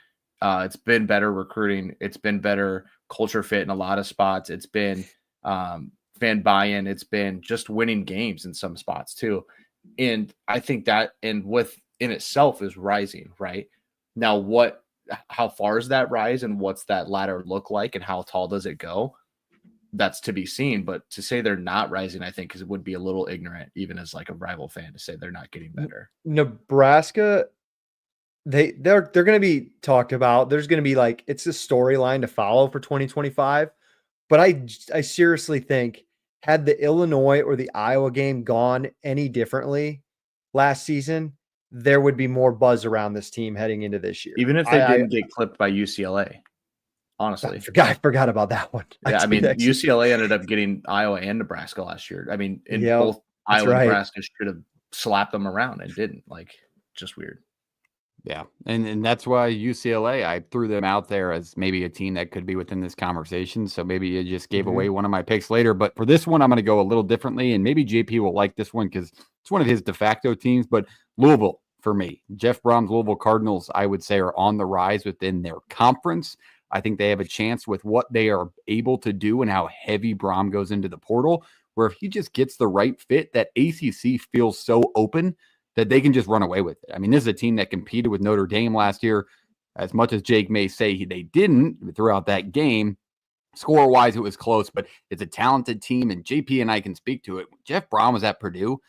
It's been better recruiting. It's been better culture fit in a lot of spots. It's been fan buy-in. It's been just winning games in some spots too. And I think that, and in itself is rising, right? Now, how far is that rise, and what's that ladder look like, and how tall does it go? That's to be seen. But to say they're not rising, I think, because it would be a little ignorant, even as like a rival fan, to say they're not getting better. Nebraska, they're going to be talked about. There's going to be like, it's a storyline to follow for 2025. But I seriously think, had the Illinois or the Iowa game gone any differently last season, there would be more buzz around this team heading into this year. Even if they didn't get clipped by UCLA, honestly. I forgot about that one. Yeah, I mean, UCLA ended up getting Iowa and Nebraska last year. I mean, both Iowa and Nebraska should have slapped them around and didn't. Like, just weird. Yeah, and that's why UCLA, I threw them out there as maybe a team that could be within this conversation. So maybe you just gave away one of my picks later. But for this one, I'm going to go a little differently, and maybe JP will like this one because it's one of his de facto teams. But Louisville, for me, Jeff Brom's Louisville Cardinals, I would say, are on the rise within their conference. I think they have a chance with what they are able to do and how heavy Brom goes into the portal, where if he just gets the right fit, that ACC feels so open that they can just run away with it. I mean, this is a team that competed with Notre Dame last year. As much as Jake may say they didn't throughout that game, score-wise, it was close, but it's a talented team, and JP and I can speak to it. Jeff Brom was at Purdue.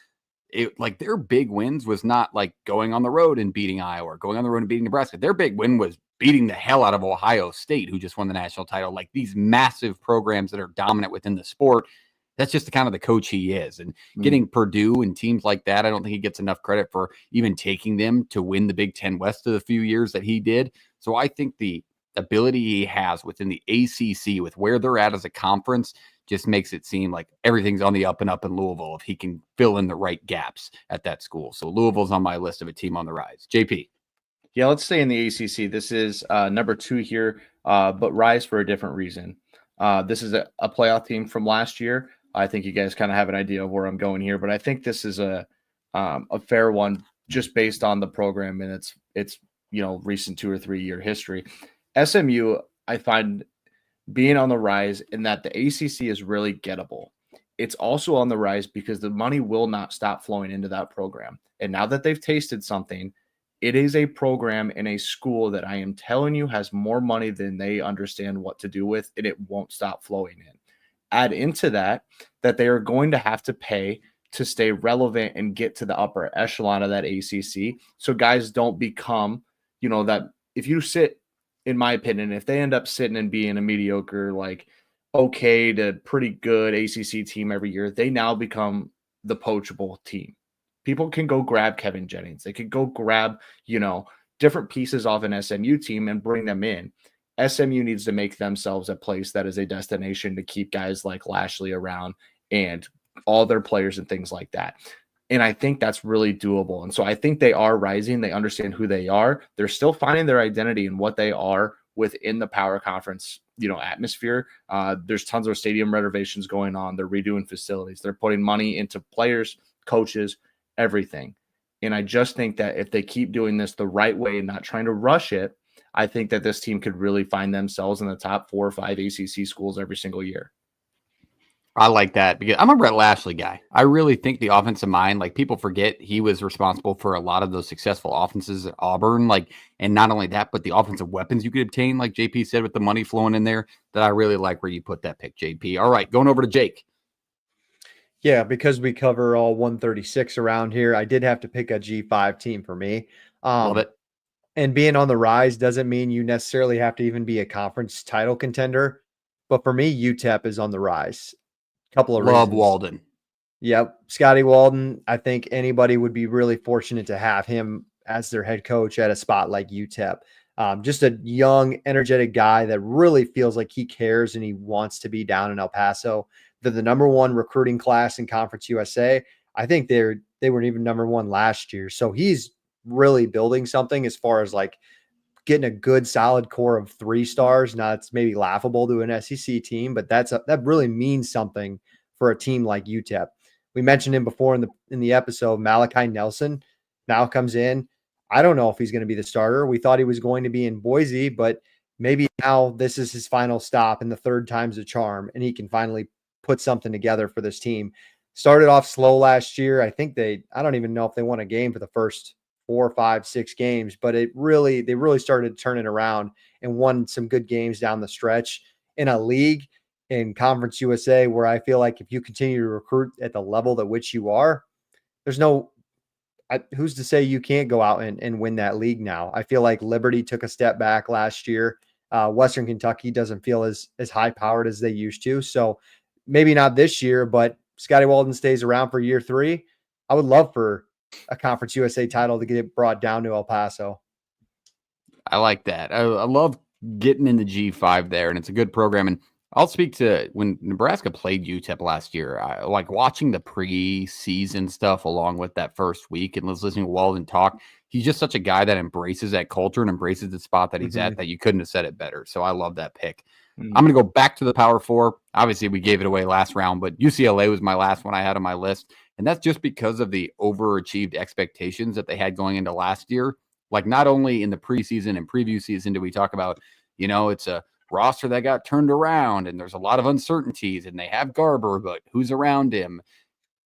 Like, their big wins was not like going on the road and beating Iowa or going on the road and beating Nebraska. Their big win was beating the hell out of Ohio State, who just won the national title. Like, these massive programs that are dominant within the sport, that's just the kind of the coach he is. And getting Purdue and teams like that, I don't think he gets enough credit for even taking them to win the Big Ten West of the few years that he did. So I think the ability he has within the ACC with where they're at as a conference just makes it seem like everything's on the up and up in Louisville if he can fill in the right gaps at that school. So Louisville's on my list of a team on the rise. JP. Yeah, let's stay in the ACC. This is number 2 here, but rise for a different reason. This is a playoff team from last year. I think you guys kind of have an idea of where I'm going here, but I think this is a fair one just based on the program and its recent 2 or 3 year history. SMU, I find being on the rise in that the ACC is really gettable. It's also on the rise because the money will not stop flowing into that program. And now that they've tasted something, it is a program in a school that I am telling you has more money than they understand what to do with, and it won't stop flowing in. Add into that they are going to have to pay to stay relevant and get to the upper echelon of that ACC. So guys don't become, that if you sit, in my opinion, if they end up sitting and being a mediocre, like okay to pretty good ACC team every year, they now become the poachable team. People can go grab Kevin Jennings. They could go grab, different pieces off an SMU team and bring them in. SMU needs to make themselves a place that is a destination to keep guys like Lashley around and all their players and things like that. And I think that's really doable. And so I think they are rising. They understand who they are. They're still finding their identity and what they are within the power conference, atmosphere. There's tons of stadium renovations going on. They're redoing facilities. They're putting money into players, coaches, everything. And I just think that if they keep doing this the right way and not trying to rush it, I think that this team could really find themselves in the top 4 or 5 ACC schools every single year. I like that because I'm a Brett Lashley guy. I really think the offensive mind, like people forget he was responsible for a lot of those successful offenses at Auburn. And not only that, but the offensive weapons you could obtain, like JP said, with the money flowing in there, that I really like where you put that pick, JP. All right, going over to Jake. Yeah, because we cover all 136 around here, I did have to pick a G5 team for me. Love it. And being on the rise doesn't mean you necessarily have to even be a conference title contender. But for me, UTEP is on the rise. Couple of Love reasons. Walden. Yep. Scotty Walden. I think anybody would be really fortunate to have him as their head coach at a spot like UTEP. Just a young, energetic guy that really feels like he cares and he wants to be down in El Paso. They're the number 1 recruiting class in Conference USA. I think they were even number 1 last year. So he's really building something as far as like getting a good solid core of 3 stars. Now it's maybe laughable to an SEC team, but that really means something for a team like UTEP. We mentioned him before in the episode. Malachi Nelson now comes in. I don't know if he's going to be the starter. We thought he was going to be in Boise, but maybe now this is his final stop and the 3rd time's a charm, and he can finally put something together for this team. Started off slow last year. I think I don't even know if they won a game for the first 4, 5, 6 games, but they really started turning around and won some good games down the stretch in a league in Conference USA where I feel like if you continue to recruit at the level at which you are, there's who's to say you can't go out and win that league now? I feel like Liberty took a step back last year. Western Kentucky doesn't feel as high powered as they used to. So maybe not this year, but Scotty Walden stays around for year 3. I would love for a Conference USA title to get brought down to El Paso. I like that. I love getting in the G5 there, and it's a good program. And I'll speak to when Nebraska played UTEP last year. I like watching the preseason stuff along with that first week and listening to Walden talk. He's just such a guy that embraces that culture and embraces the spot that he's at that you couldn't have said it better. So I love that pick. I'm going to go back to the Power 4. Obviously, we gave it away last round, but UCLA was my last one I had on my list. And that's just because of the overachieved expectations that they had going into last year. Like not only in the preseason and preview season do we talk about, it's a roster that got turned around and there's a lot of uncertainties and they have Garber, but who's around him?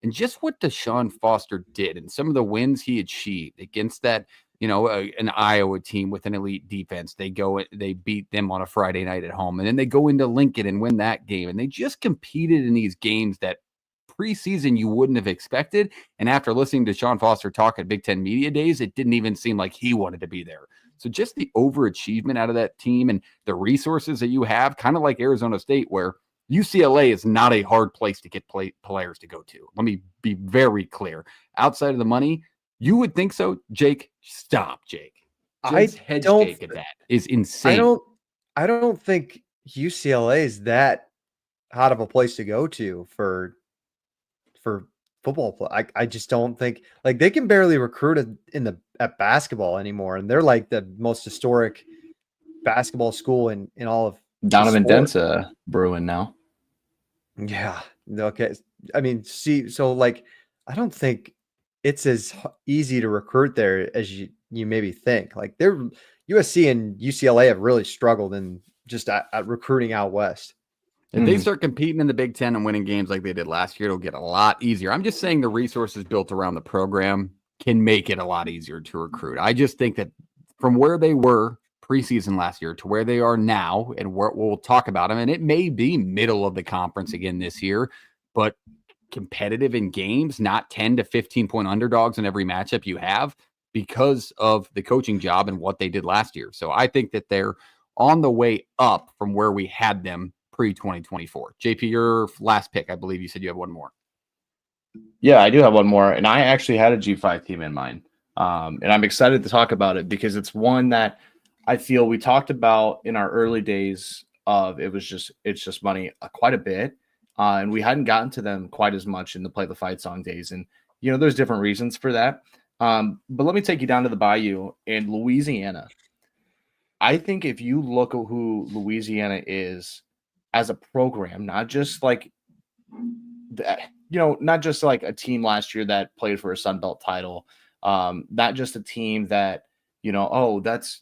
And just what Deshaun Foster did and some of the wins he achieved against that, an Iowa team with an elite defense. They beat them on a Friday night at home, and then they go into Lincoln and win that game. And they just competed in these games that preseason you wouldn't have expected. And after listening to Sean Foster talk at Big Ten Media Days, it didn't even seem like he wanted to be there. So just the overachievement out of that team and the resources that you have, kind of like Arizona State, where UCLA is not a hard place to get players to go to. Let me be very clear. Outside of the money, you would think so, Jake. Stop, Jake. Jake's head shake at that is insane. I don't think UCLA is that hot of a place to go to for football play. I just don't think, like, they can barely recruit at basketball anymore, and they're like the most historic basketball school in all of Donovan Dent's Bruin now. Yeah. Okay. I mean, so like, I don't think it's as easy to recruit there as you maybe think. Like, USC and UCLA have really struggled in just at recruiting out west. If they start competing in the Big Ten and winning games like they did last year, it'll get a lot easier. I'm just saying the resources built around the program can make it a lot easier to recruit. I just think that from where they were preseason last year to where they are now, and we'll talk about them, and it may be middle of the conference again this year, but competitive in games, not 10 to 15 point underdogs in every matchup you have because of the coaching job and what they did last year. So I think that they're on the way up from where we had them pre-2024. JP, your last pick, I believe you said you have one more. Yeah, I do have one more, and I actually had a G5 team in mind, and I'm excited to talk about it because it's one that I feel we talked about in our early days of it's just money quite a bit, and we hadn't gotten to them quite as much in the Play the Fight Song days, and there's different reasons for that. But let me take you down to the Bayou in Louisiana. I think if you look at who Louisiana is as a program, not just like not just like a team last year that played for a Sun Belt title, not just a team that that's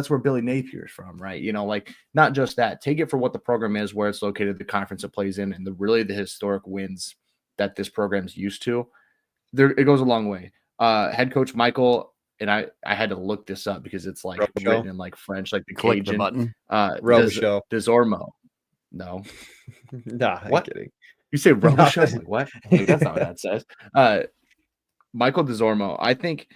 where Billy Napier's from, right? Like, not just that. Take it for what the program is, where it's located, the conference it plays in, and the historic wins that this program's used to. It goes a long way. Head coach Michael, and I had to look this up because it's like written in like French, like the Click Cajun the button. Desormeaux. No. Nah, I'm what? kidding. You say Robichaux? Like, what? Like, that's not what that says. Michael Desormeaux. I think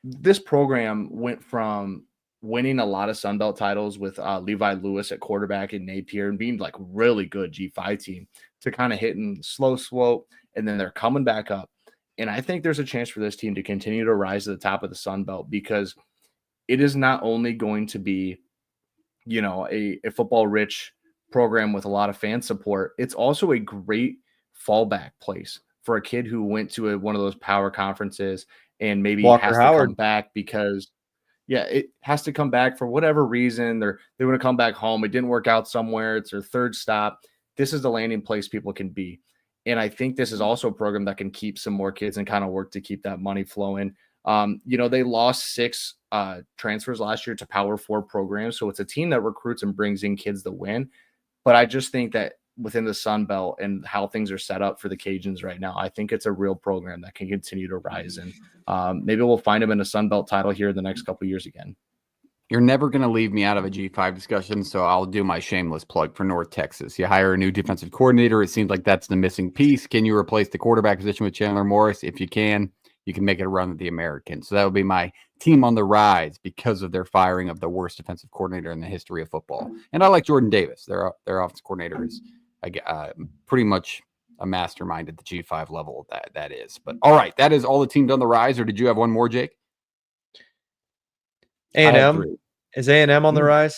this program went from winning a lot of Sun Belt titles with Levi Lewis at quarterback and Napier and being like really good G5 team to kind of hitting slow slope, and then they're coming back up. And I think there's a chance for this team to continue to rise to the top of the Sun Belt because it is not only going to be, a football rich program with a lot of fan support. It's also a great fallback place for a kid who went to one of those power conferences and maybe has to come back because, it has to come back for whatever reason. They want to come back home. It didn't work out somewhere. It's their third stop. This is the landing place people can be. And I think this is also a program that can keep some more kids and kind of work to keep that money flowing. They lost 6 transfers last year to Power 4 programs. So it's a team that recruits and brings in kids to win. But I just think that within the Sun Belt and how things are set up for the Cajuns right now, I think it's a real program that can continue to rise. And maybe we'll find them in a Sun Belt title here in the next couple of years again. You're never going to leave me out of a G5 discussion, so I'll do my shameless plug for North Texas. You hire a new defensive coordinator. It seems like that's the missing piece. Can you replace the quarterback position with Chandler Morris? If you can make it a run with the American. So that would be my team on the rise because of their firing of the worst defensive coordinator in the history of football. And I like Jordan Davis. Their offensive coordinator is pretty much a mastermind at the G5 level. That is. But all right, that is all the teams on the rise. Or did you have one more, Jake? A&M. Is A&M on the rise?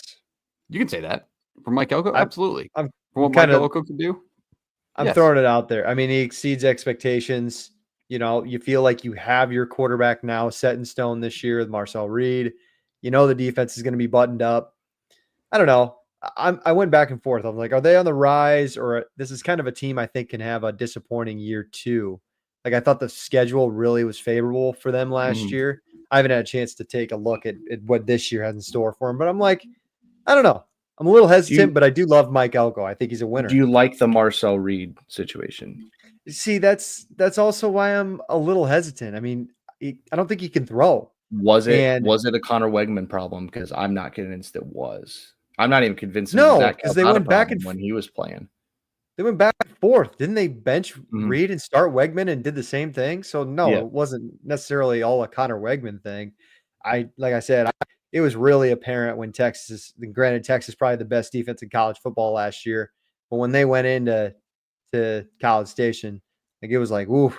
You can say that. For Mike Elko? Absolutely. For what Mike Elko can do? I'm throwing it out there. I mean, he exceeds expectations. You feel like you have your quarterback now set in stone this year with Marcel Reed. The defense is going to be buttoned up. I don't know. I went back and forth. I'm like, are they on the rise, or this is kind of a team I think can have a disappointing year too? Like, I thought the schedule really was favorable for them last year. I haven't had a chance to take a look at what this year has in store for them, but I'm like, I don't know. I'm a little hesitant, but I do love Mike Elko. I think he's a winner. Do you like the Marcel Reed situation? See, that's also why I'm a little hesitant. I mean, I don't think he can throw. Was it a Connor Wegman problem? Because I'm not convinced it was. I'm not even convinced. Because they went back and when he was playing. They went back and forth. Didn't they bench Reed and start Wegman and did the same thing? So no, it wasn't necessarily all a Connor Wegman thing. Like I said, it was really apparent when granted, Texas probably the best defense in college football last year, but when they went into College Station, like it was like, ooh,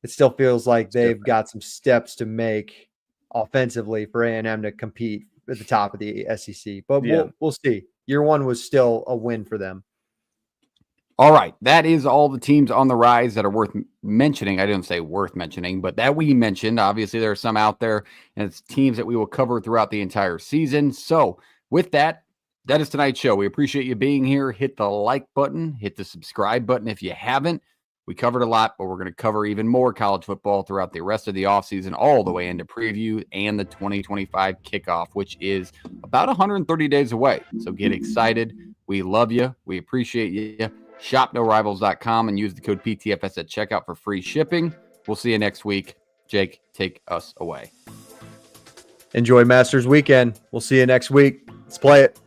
it still feels like they've got some steps to make offensively for A&M to compete at the top of the SEC. But we'll see. Year one was still a win for them. All right. That is all the teams on the rise that are worth mentioning. I didn't say worth mentioning, but that we mentioned. Obviously, there are some out there, and it's teams that we will cover throughout the entire season. So with that, that is tonight's show. We appreciate you being here. Hit the like button, hit the subscribe button if you haven't. We covered a lot, but we're going to cover even more college football throughout the rest of the offseason, all the way into preview and the 2025 kickoff, which is about 130 days away. So get excited. We love you. We appreciate you. ShopNoRivals.com and use the code PTFS at checkout for free shipping. We'll see you next week. Jake, take us away. Enjoy Masters weekend. We'll see you next week. Let's play it.